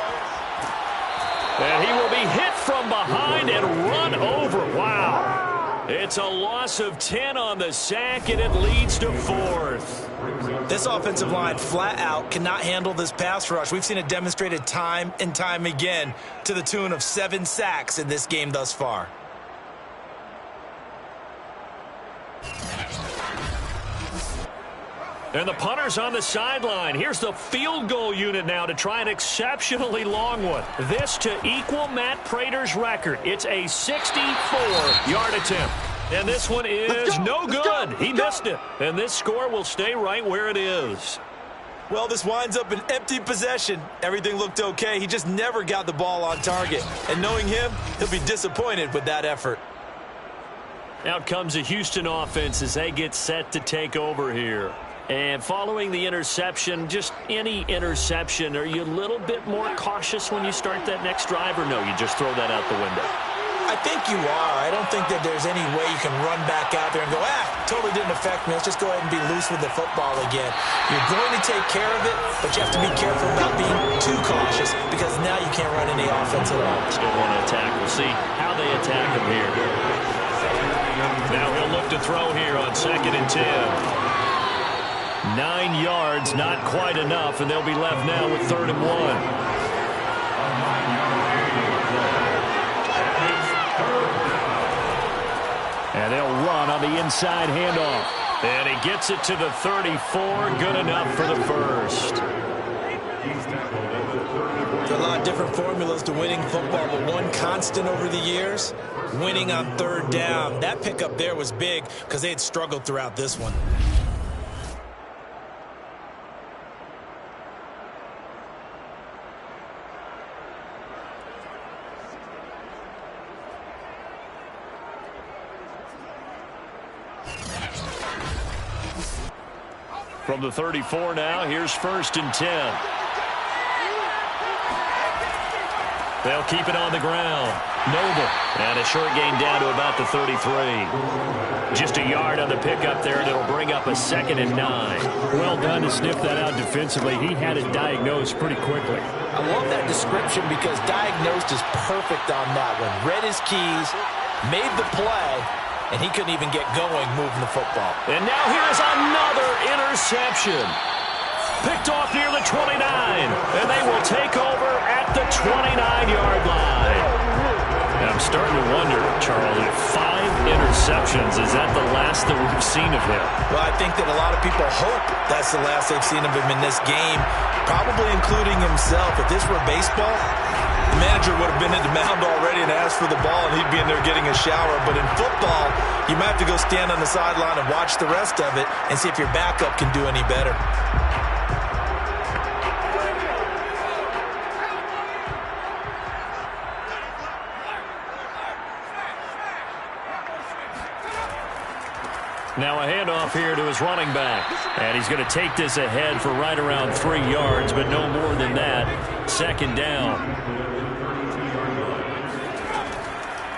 And he will be hit from behind and run over. Wow. It's a loss of 10 on the sack, and it leads to 4th. This offensive line flat out cannot handle this pass rush. We've seen it demonstrated time and time again to the tune of 7 sacks in this game thus far. And the punter's on the sideline. Here's the field goal unit now to try an exceptionally long one. This to equal Matt Prater's record. It's a 64-yard attempt. And this one is no good. He missed it. And this score will stay right where it is. Well, this winds up an empty possession. Everything looked okay. He just never got the ball on target. And knowing him, he'll be disappointed with that effort. Out comes the Houston offense as they get set to take over here. And following the interception, just any interception, are you a little bit more cautious when you start that next drive, or no, you just throw that out the window? I think you are. I don't think that there's any way you can run back out there and go, totally didn't affect me. Let's just go ahead and be loose with the football again. You're going to take care of it, but you have to be careful about being too cautious because now you can't run any offense at all. Still want to attack. We'll see how they attack him here. Now he'll look to throw here on 2nd and 10. 9 yards, not quite enough, and they'll be left now with 3rd and 1. And they'll run on the inside handoff. And he gets it to the 34. Good enough for the first. There are a lot of different formulas to winning football, but one constant over the years, winning on 3rd down. That pickup there was big because they had struggled throughout this one. From the 34 now, here's 1st and 10. They'll keep it on the ground. Noble. And a short gain down to about the 33. Just a yard on the pickup there, and it'll bring up a 2nd and 9. Well done to sniff that out defensively. He had it diagnosed pretty quickly. I love that description because diagnosed is perfect on that one. Read his keys, made the play, and he couldn't even get going moving the football. And now here is another interception. Picked off near the 29. And they will take over at the 29-yard line. And I'm starting to wonder, Charles, if 5 interceptions, is that the last that we've seen of him? Well, I think that a lot of people hope that's the last they've seen of him in this game, probably including himself. If this were baseball, the manager would have been at the mound already and asked for the ball, and he'd be in there getting a shower. But in football, you might have to go stand on the sideline and watch the rest of it and see if your backup can do any better. Now a handoff here to his running back. And he's going to take this ahead for right around 3 yards, but no more than that. 2nd down.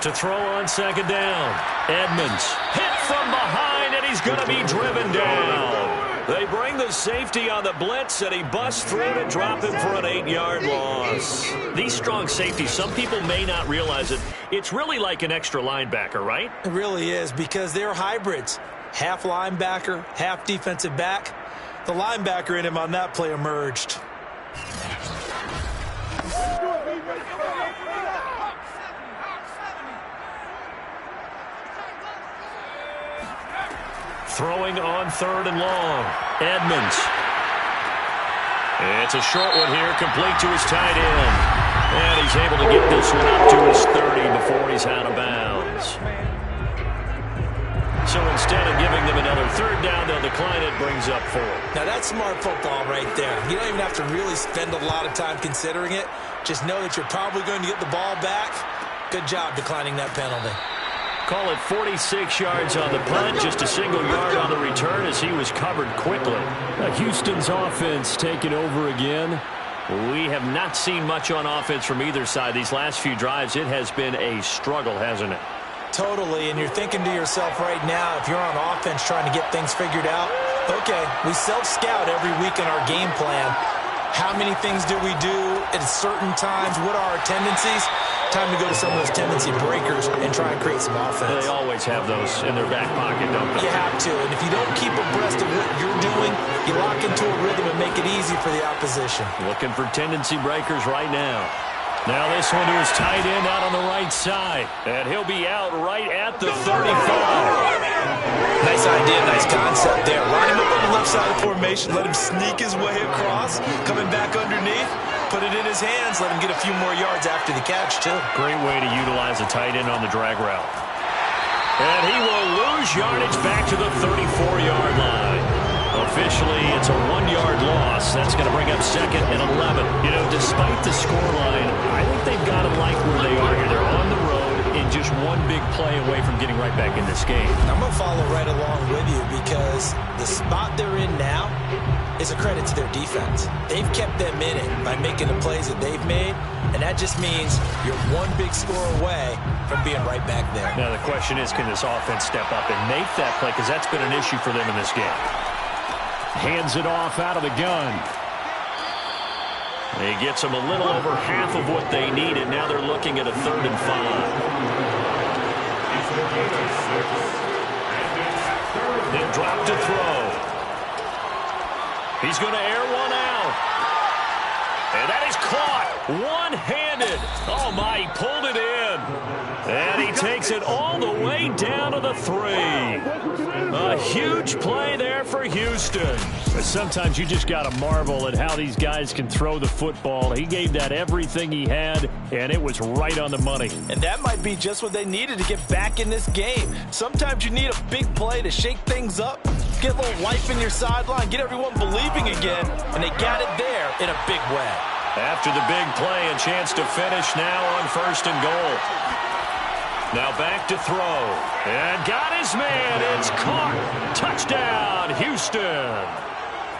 To throw on 2nd down. Edmonds hit from behind, and he's going to be driven down. They bring the safety on the blitz, and he busts through to drop him for an 8-yard loss. These strong safeties, some people may not realize it. It's really like an extra linebacker, right? It really is, because they're hybrids. Half linebacker, half defensive back. The linebacker in him on that play emerged. Throwing on 3rd and long. Edmonds. It's a short one here, complete to his tight end. And he's able to get this one up to his 30 before he's out of bounds. So instead of giving them another 3rd down, they'll decline it, brings up 4. Now that's smart football right there. You don't even have to really spend a lot of time considering it. Just know that you're probably going to get the ball back. Good job declining that penalty. Call it 46 yards on the punt, just a single yard on the return as he was covered quickly. Houston's offense taking over again. We have not seen much on offense from either side. These last few drives, it has been a struggle, hasn't it? Totally, and you're thinking to yourself right now, if you're on offense trying to get things figured out, okay, we self-scout every week in our game plan. How many things do we do at certain times? What are our tendencies? Time to go to some of those tendency breakers and try and create some offense. They always have those in their back pocket, don't they? You have to, and if you don't keep abreast of what you're doing, you lock into a rhythm and make it easy for the opposition. Looking for tendency breakers right now. Now this one to his tight end out on the right side. And he'll be out right at the 35. Nice idea, nice concept there. Line him up on the left side of the formation. Let him sneak his way across. Coming back underneath. Put it in his hands. Let him get a few more yards after the catch, too. Great way to utilize a tight end on the drag route. And he will lose yardage back to the 34-yard line. Officially, it's a 1-yard loss. That's going to bring up 2nd and 11. You know, despite the scoreline, I think they've got to like where they are here. They're on the road and just one big play away from getting right back in this game. I'm going to follow right along with you because the spot they're in now is a credit to their defense. They've kept them in it by making the plays that they've made, and that just means you're one big score away from being right back there. Now, the question is, can this offense step up and make that play? Because that's been an issue for them in this game. Hands it off out of the gun. He gets them a little over half of what they needed. Now they're looking at a 3rd and 5. He'll drop to throw. He's going to air one out. And that is caught one-handed. Oh, my, he pulled it in. And he takes it all the way down to the 3. A huge play there for Houston. But sometimes you just got to marvel at how these guys can throw the football. He gave that everything he had, and it was right on the money. And that might be just what they needed to get back in this game. Sometimes you need a big play to shake things up, get a little life in your sideline, get everyone believing again, and they got it there in a big way. After the big play, a chance to finish now on 1st and goal. Now back to throw. And got his man. It's caught. Touchdown, Houston.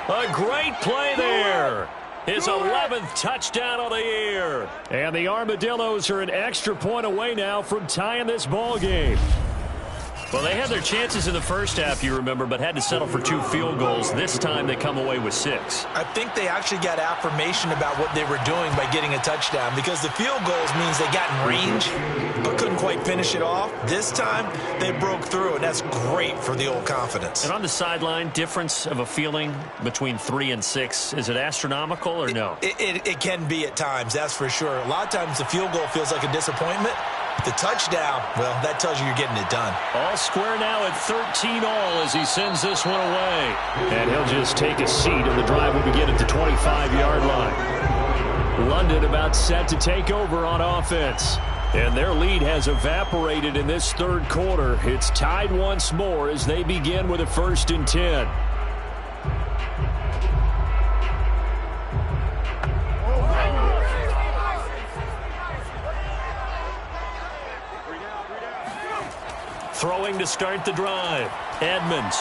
A great play there. His 11th touchdown of the year. And the Armadillos are an extra point away now from tying this ball game. Well, they had their chances in the first half, you remember, but had to settle for 2 field goals. This time they come away with 6. I think they actually got affirmation about what they were doing by getting a touchdown because the field goals means they got in range but couldn't quite finish it off. This time they broke through, and that's great for the old confidence. And on the sideline, difference of a feeling between 3 and 6, is it astronomical or no? It can be at times, that's for sure. A lot of times the field goal feels like a disappointment. The touchdown, well, that tells you you're getting it done. All square now at 13 all as he sends this one away. And he'll just take a seat, and the drive will begin at the 25-yard line. London about set to take over on offense. And their lead has evaporated in this 3rd quarter. It's tied once more as they begin with a 1st and 10. Throwing to start the drive. Edmonds.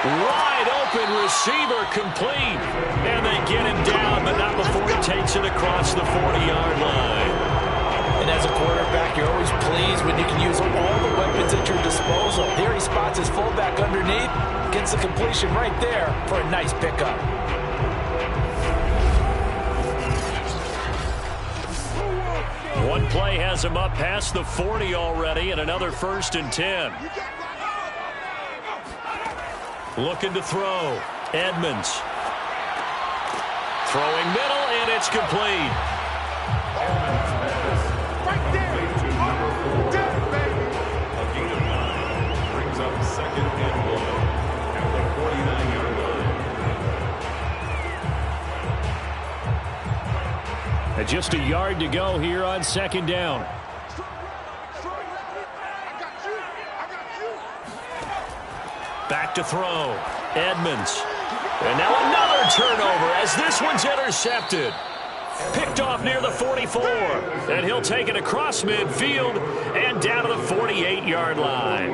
Wide open receiver complete. And they get him down, but not before he takes it across the 40-yard line. And as a quarterback, you're always pleased when you can use all the weapons at your disposal. There he spots his fullback underneath, gets the completion right there for a nice pickup. One play has him up past the 40 already, and another 1st and 10. Looking to throw. Edmonds. Throwing middle, and it's complete. Right there. Dead, baby. A gain of 9 brings up 2nd and 1 at the 49-yard line. And just a yard to go here on 2nd down. Back to throw. Edmonds. And now another turnover as this one's intercepted. Picked off near the 44. And he'll take it across midfield and down to the 48-yard line.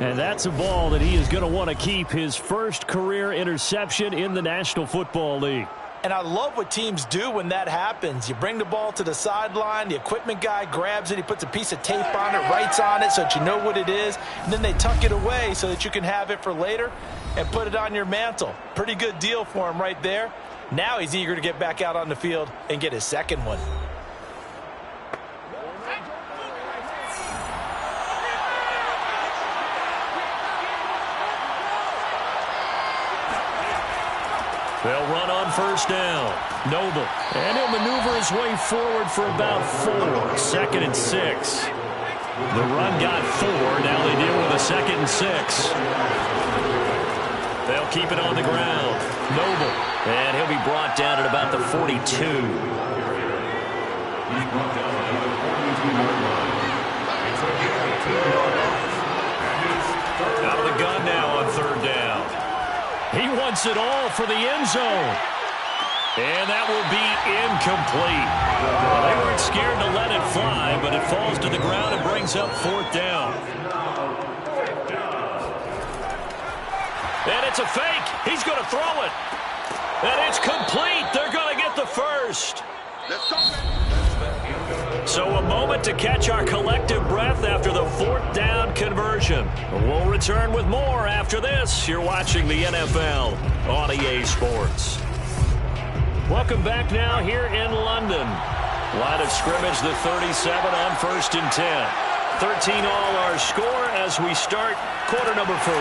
And that's a ball that he is going to want to keep, his first career interception in the National Football League. And I love what teams do when that happens. You bring the ball to the sideline, the equipment guy grabs it, he puts a piece of tape on it, writes on it so that you know what it is, and then they tuck it away so that you can have it for later and put it on your mantle. Pretty good deal for him right there. Now he's eager to get back out on the field and get his second one. They'll run on first down. Noble. And he'll maneuver his way forward for about 4. 2nd and 6. The run got 4. Now they deal with a 2nd and 6. They'll keep it on the ground. Noble. And he'll be brought down at about the 42. He's brought down at the 42-yard line. It's a gain of 2 yards. And it's third. Out of the gun now on 3rd down. He wants it all for the end zone. And that will be incomplete. Well, they weren't scared to let it fly, but it falls to the ground and brings up 4th down. And it's a fake. He's going to throw it. And it's complete. They're going to get the first. So a moment to catch our collective breath after the 4th down conversion. We'll return with more after this. You're watching the NFL on EA Sports. Welcome back now here in London. Line of scrimmage, the 37 on 1st and 10. 13 all our score as we start quarter number 4.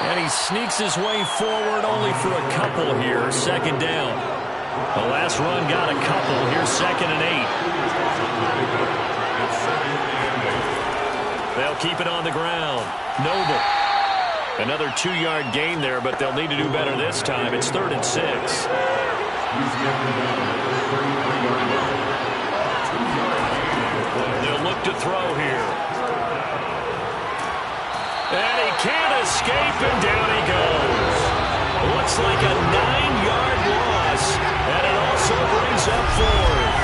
And he sneaks his way forward only for a couple here. 2nd down. The last run got a couple. Here's 2nd and 8. They'll keep it on the ground. Noble. Another 2-yard gain there, but they'll need to do better this time. It's 3rd and 6. They'll look to throw here. And he can't escape, and down he goes. Looks like a 9-yard loss, and it also brings up 4th.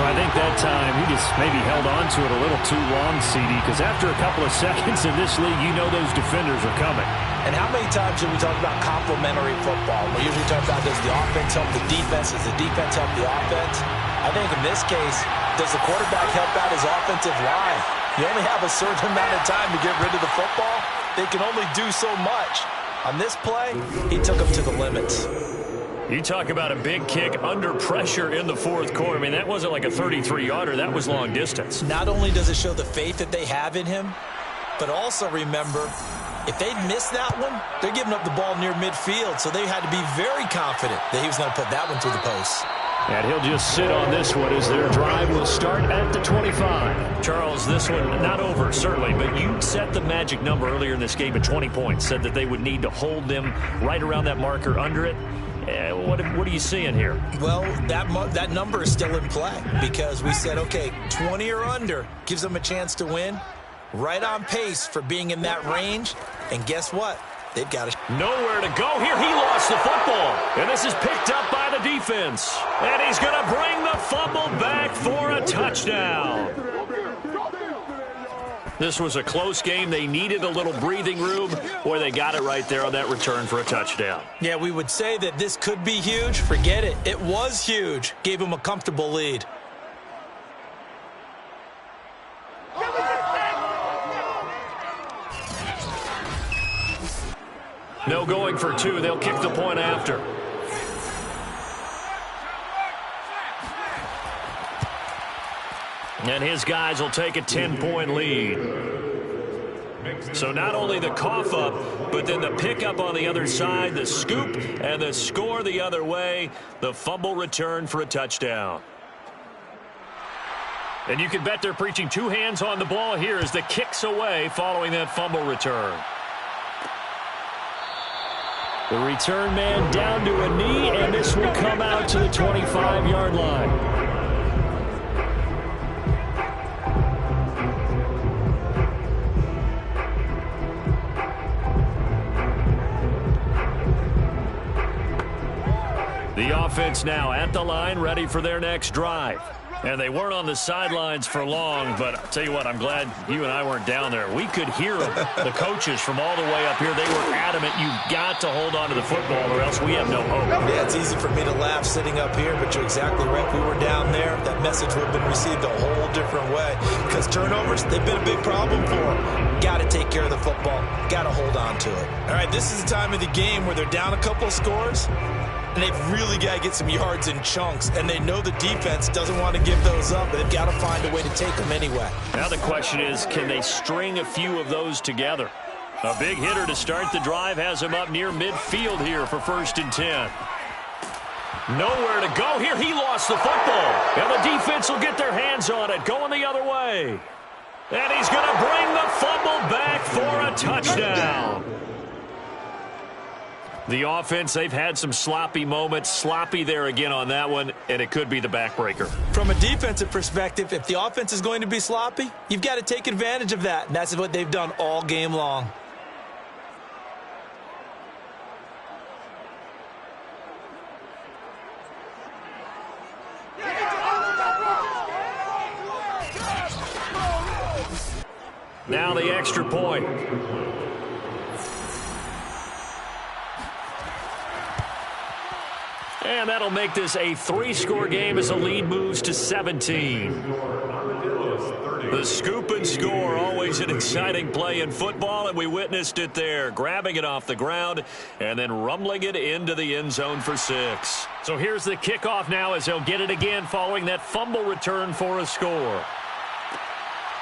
I think that time he just maybe held on to it a little too long, CD, because after a couple of seconds in this league, you know those defenders are coming. And how many times do we talk about complementary football? We usually talk about, does the offense help the defense? Does the defense help the offense? I think in this case, does the quarterback help out his offensive line? You only have a certain amount of time to get rid of the football. They can only do so much. On this play, he took them to the limits. You talk about a big kick under pressure in the 4th quarter. I mean, that wasn't like a 33-yarder. That was long distance. Not only does it show the faith that they have in him, but also remember, if they'd missed that one, they're giving up the ball near midfield, so they had to be very confident that he was going to put that one through the post. And he'll just sit on this one as their drive will start at the 25. Charles, this one not over, certainly, but you set the magic number earlier in this game at 20 points, said that they would need to hold them right around that marker under it. What are you seeing here? Well, that number is still in play because we said, okay, 20 or under gives them a chance to win. Right on pace for being in that range. And guess what? They've got nowhere to go here. He lost the football. And this is picked up by the defense. And he's going to bring the fumble back for a touchdown. This was a close game. They needed a little breathing room. Boy, they got it right there on that return for a touchdown. Yeah, we would say that this could be huge. Forget it. It was huge. Gave him a comfortable lead. No going for 2. They'll kick the point after. And his guys will take a 10-point lead. So not only the cough up, but then the pickup on the other side, the scoop, and the score the other way, the fumble return for a touchdown. And you can bet they're preaching 2 hands on the ball here as the kick's away following that fumble return. The return man down to a knee, and this will come out to the 25-yard line. The offense now at the line, ready for their next drive. And they weren't on the sidelines for long, but I'll tell you what, I'm glad you and I weren't down there. We could hear them, the coaches from all the way up here. They were adamant, you've got to hold on to the football or else we have no hope. Yeah, it's easy for me to laugh sitting up here, but you're exactly right. If we were down there, that message would have been received a whole different way. Because turnovers, they've been a big problem for them. Got to take care of the football. Got to hold on to it. All right, this is the time of the game where they're down a couple of scores, and they've really got to get some yards in chunks, and they know the defense doesn't want to give those up, but they've got to find a way to take them anyway. Now the question is, can they string a few of those together? A big hitter to start the drive has him up near midfield here for 1st and 10. Nowhere to go here. He lost the football, and the defense will get their hands on it, going the other way. And he's going to bring the fumble back for a touchdown. The offense, they've had some sloppy moments. Sloppy there again on that one, and it could be the backbreaker. From a defensive perspective, if the offense is going to be sloppy, you've got to take advantage of that, and that's what they've done all game long. Now the extra point. And that'll make this a 3-score game as the lead moves to 17. The scoop and score, always an exciting play in football, and we witnessed it there, grabbing it off the ground and then rumbling it into the end zone for 6. So here's the kickoff now as they'll get it again following that fumble return for a score.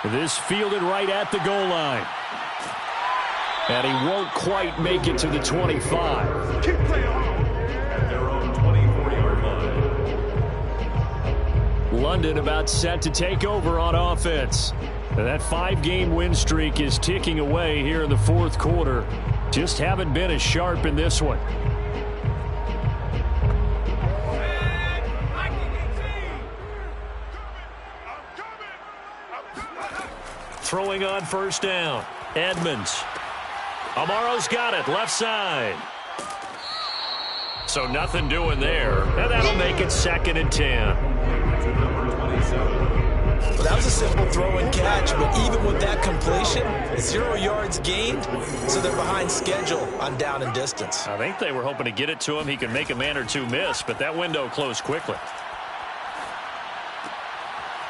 This fielded right at the goal line. And he won't quite make it to the 25. Keep playing at their own 24-yard line. London about set to take over on offense. And that 5-game win streak is ticking away here in the 4th quarter. Just haven't been as sharp in this one. Throwing on 1st down. Edmonds. Amaro's got it, left side. So nothing doing there. And that'll make it 2nd and 10. Well, that was a simple throw and catch, but even with that completion, 0 yards gained, so they're behind schedule on down and distance. I think they were hoping to get it to him. He could make a man or two miss, but that window closed quickly.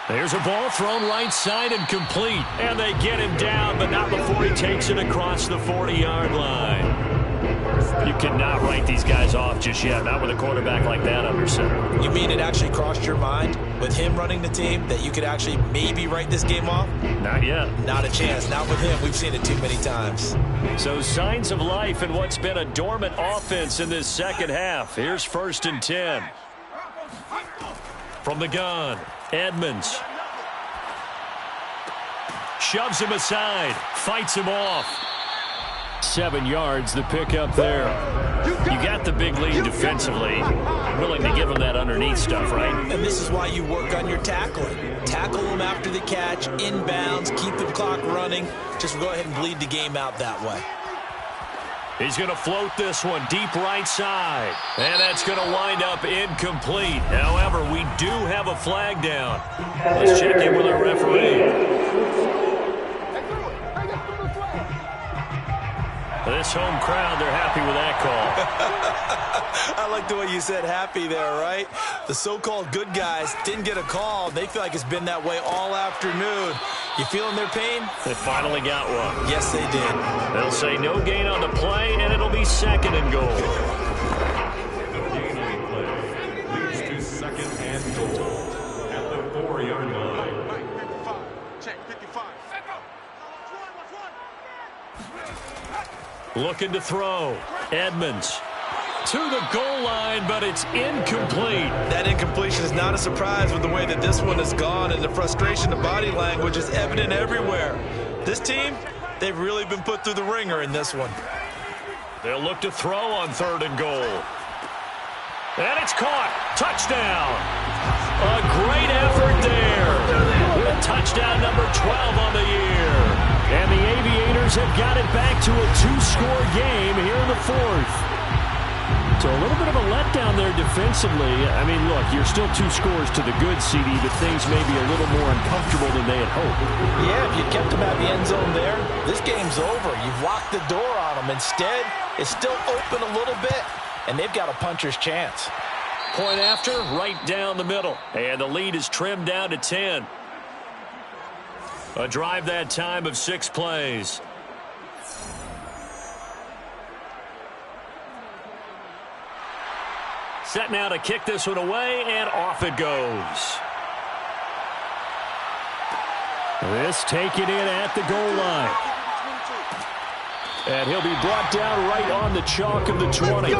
There's a ball thrown right side and complete. And they get him down, but not before he takes it across the 40-yard line. You cannot write these guys off just yet, not with a quarterback like that under center. You mean it actually crossed your mind with him running the team that you could actually maybe write this game off? Not yet. Not a chance. Not with him. We've seen it too many times. So signs of life in what's been a dormant offense in this second half. Here's 1st and 10. From the gun, Edmonds. Shoves him aside, fights him off. 7 yards, the pickup there. You got the big lead defensively. Willing to give him that underneath stuff, right? And this is why you work on your tackling. Tackle him after the catch, inbounds, keep the clock running. Just go ahead and bleed the game out that way. He's going to float this one deep right side. And that's going to wind up incomplete. However, we do have a flag down. Let's check in with our referee. This home crowd, they're happy with that call. I like the way you said happy there, right? The so-called good guys didn't get a call. They feel like it's been that way all afternoon. You feeling their pain? They finally got one. Yes, they did. They'll say no gain on the play, and it'll be 2nd and goal. No gain on the play. Leads to 2nd and goal at the 4-yard line. Check 55. Looking to throw. Edmonds to the goal line, but it's incomplete. That incompletion is not a surprise with the way that this one has gone, and the frustration, the body language is evident everywhere. This team, they've really been put through the ringer in this one. They'll look to throw on 3rd and goal. And it's caught. Touchdown. A great effort there. With touchdown number 12 on the year. And the Aviators have got it back to a 2-score game here in the 4th. So a little bit of a letdown there defensively. I mean, look, you're still 2 scores to the good, CD, but things may be a little more uncomfortable than they had hoped. Yeah, if you kept them at the end zone there, this game's over. You've locked the door on them. Instead, it's still open a little bit, and they've got a puncher's chance. Point after, right down the middle. And the lead is trimmed down to 10. A drive that time of 6 plays. Set now to kick this one away, and off it goes. This taken in at the goal line. And he'll be brought down right on the chalk of the 20.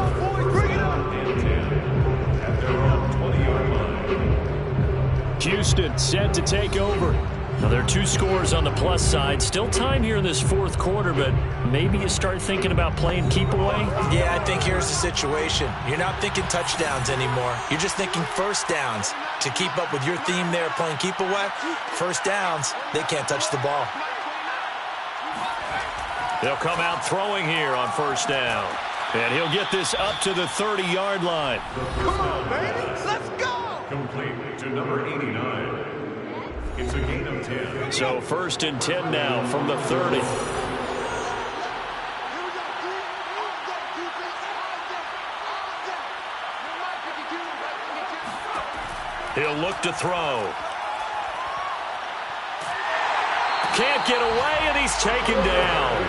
Houston set to take over. Now, there are 2 scores on the plus side. Still time here in this 4th quarter, but maybe you start thinking about playing keep away? Yeah, I think here's the situation. You're not thinking touchdowns anymore. You're just thinking first downs. To keep up with your theme there, playing keep away, first downs, they can't touch the ball. They'll come out throwing here on first down. And he'll get this up to the 30-yard line. Come on, baby. Let's go. Complete to number 89. It's a gain of 10. So 1st and 10 now from the 30. He'll look to throw. Can't get away, and he's taken down.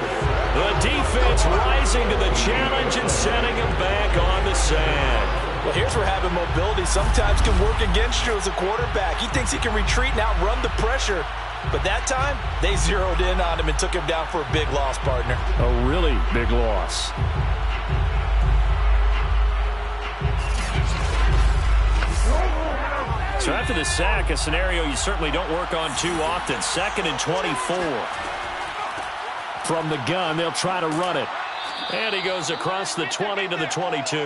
The defense rising to the challenge and setting him back on the sand. Well, here's where having mobility sometimes can work against you as a quarterback. He thinks he can retreat and outrun the pressure. But that time, they zeroed in on him and took him down for a big loss, partner. A really big loss. So after the sack, a scenario you certainly don't work on too often. 2nd and 24. From the gun, they'll try to run it. And he goes across the 20 to the 22.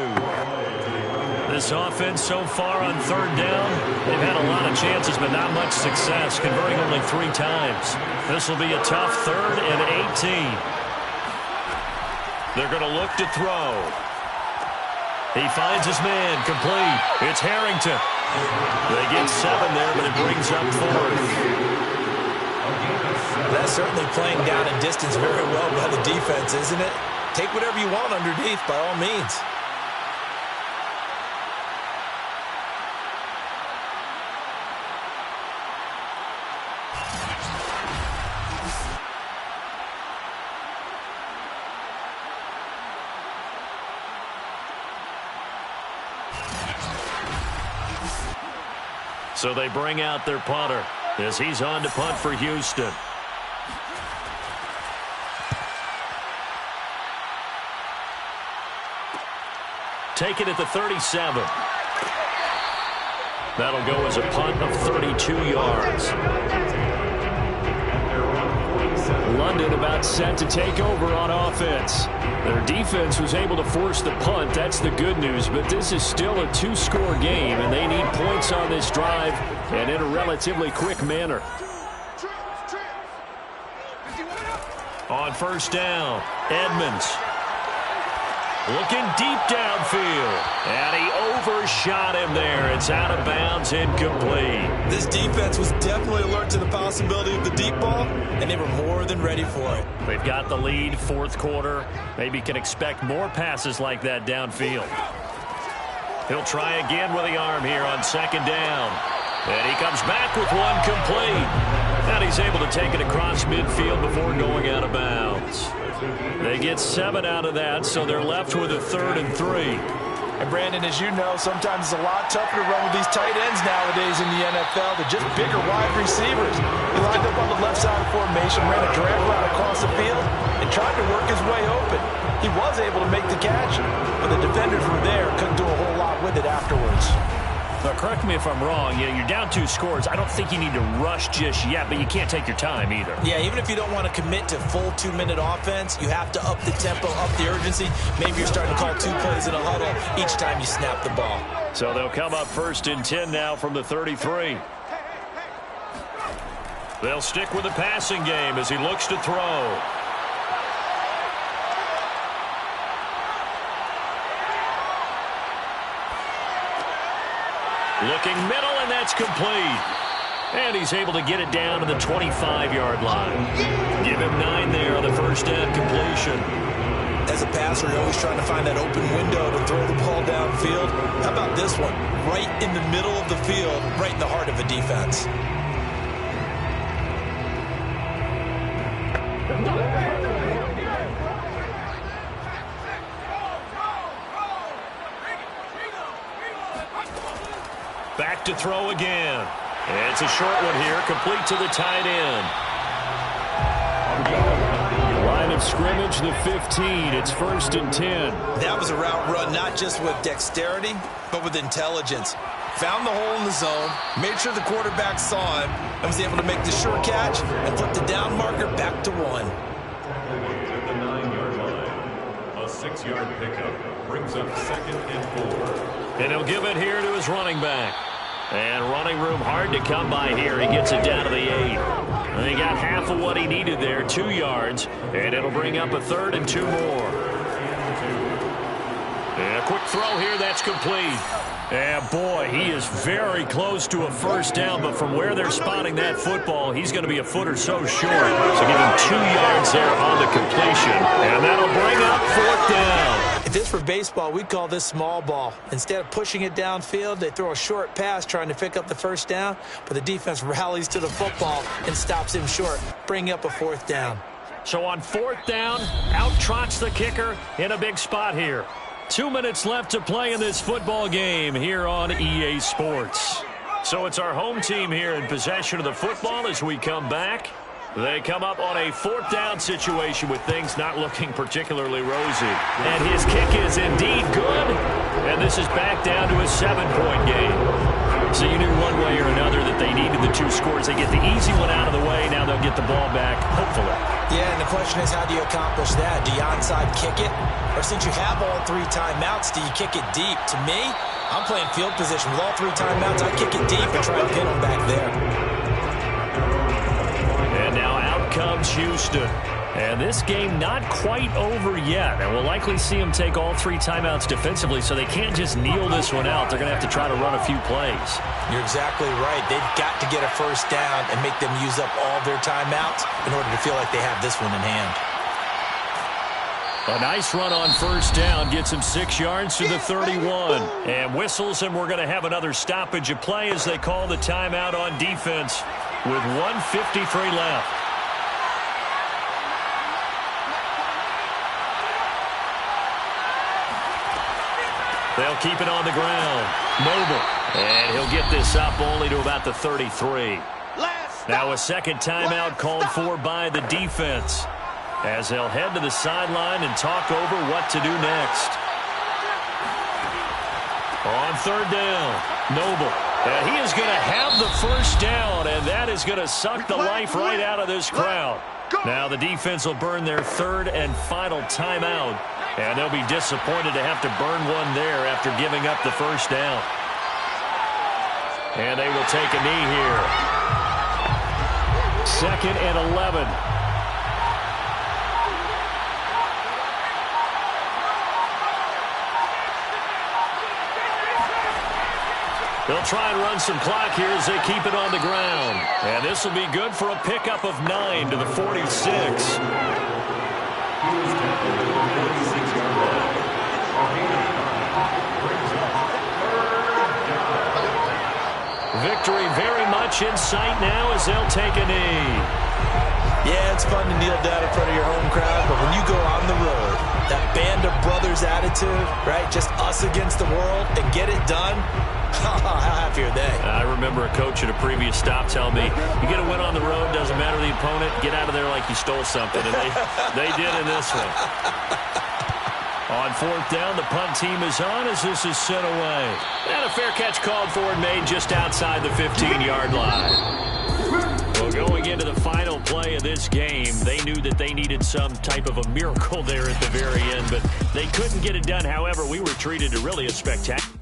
This offense so far on 3rd down, they've had a lot of chances but not much success, converting only 3 times. This will be a tough 3rd and 18. They're going to look to throw. He finds his man, complete. It's Harrington. They get 7 there, but it brings up 4th. That's certainly playing down and distance very well by the defense, isn't it? Take whatever you want underneath, by all means. So they bring out their punter as he's on to punt for Houston. Take it at the 37. That'll go as a punt of 32 yards. London about set to take over on offense. Their defense was able to force the punt. That's the good news, but this is still a 2-score game, and they need points on this drive and in a relatively quick manner. On first down, Edmonds. Looking deep downfield. And he overshot him there. It's out of bounds, incomplete. This defense was definitely alert to the possibility of the deep ball, and they were more than ready for it. They've got the lead, 4th quarter. Maybe can expect more passes like that downfield. He'll try again with the arm here on 2nd down. And he comes back with one complete. And he's able to take it across midfield before going out of bounds. They get 7 out of that, so they're left with a 3rd and 3. And Brandon, as you know, sometimes it's a lot tougher to run with these tight ends nowadays in the NFL. They're just bigger wide receivers. He lined up on the left side of formation, ran a drag route across the field, and tried to work his way open. He was able to make the catch, but the defenders were there, couldn't do a whole lot with it afterwards. Now, correct me if I'm wrong. You're down 2 scores. I don't think you need to rush just yet, but you can't take your time either. Yeah, even if you don't want to commit to full 2-minute offense, you have to up the tempo, up the urgency. Maybe you're starting to call 2 plays in a huddle each time you snap the ball. So they'll come up 1st and 10 now from the 33. They'll stick with the passing game as he looks to throw. Looking middle, and that's complete. And he's able to get it down to the 25-yard line. Give him 9 there on the first down completion. As a passer, you're always trying to find that open window to throw the ball downfield. How about this one? Right in the middle of the field, right in the heart of a defense. Back to throw again. It's a short one here, complete to the tight end. Line of scrimmage, the 15. It's 1st and 10. That was a route run not just with dexterity, but with intelligence. Found the hole in the zone, made sure the quarterback saw him, and was able to make the sure catch and put the down marker back to 1. At the 9-yard line, a 6-yard pickup brings up 2nd and 4. And he'll give it here to his running back. And running room hard to come by here. He gets it down to the 8. And he got half of what he needed there, 2 yards. And it'll bring up a 3rd and 2 more. And a quick throw here, that's complete. And boy, he is very close to a first down, but from where they're spotting that football, he's going to be a foot or so short. So give him 2 yards there on the completion. And that'll bring up 4th down. If this were baseball, we'd call this small ball. Instead of pushing it downfield, they throw a short pass trying to pick up the first down, but the defense rallies to the football and stops him short, bringing up a 4th down. So on 4th down, out trots the kicker in a big spot here. 2 minutes left to play in this football game here on EA Sports. So it's our home team here in possession of the football as we come back. They come up on a 4th down situation with things not looking particularly rosy. And his kick is indeed good. And this is back down to a 7-point game. So you knew one way or another that they needed the 2 scores. They get the easy one out of the way. Now they'll get the ball back, hopefully. Yeah, and the question is, how do you accomplish that? Do you onside kick it? Or since you have all 3 timeouts, do you kick it deep? To me, I'm playing field position. With all 3 timeouts, I kick it deep and try and pin them back there. And now out comes Houston. And this game not quite over yet. And we'll likely see them take all 3 timeouts defensively, so they can't just kneel this one out. They're going to have to try to run a few plays. You're exactly right. They've got to get a first down and make them use up all their timeouts in order to feel like they have this one in hand. A nice run on first down gets him 6 yards to the 31. And whistles, and we're going to have another stoppage of play as they call the timeout on defense with 1:53 left. They'll keep it on the ground. Noble. And he'll get this up only to about the 33. Now a second timeout called for by the defense as they'll head to the sideline and talk over what to do next. On 3rd down, Noble. And he is going to have the first down, and that is going to suck the life right out of this crowd. Now the defense will burn their 3rd and final timeout. And they'll be disappointed to have to burn one there after giving up the first down. And they will take a knee here. 2nd and 11. They'll try and run some clock here as they keep it on the ground. And this will be good for a pickup of 9 to the 46. Victory very much in sight now as they'll take a knee. Yeah, it's fun to kneel down in front of your home crowd, but when you go on the road, that band of brothers attitude, right? Just us against the world and get it done. How happy are they? I remember a coach at a previous stop telling me, you get a win on the road, doesn't matter the opponent, get out of there like you stole something. And they did in this one. On 4th down, the punt team is on as this is sent away. And a fair catch called for and made just outside the 15-yard line. Well, going into the final play of this game, they knew that they needed some type of a miracle there at the very end, but they couldn't get it done. However, we were treated to really a spectacular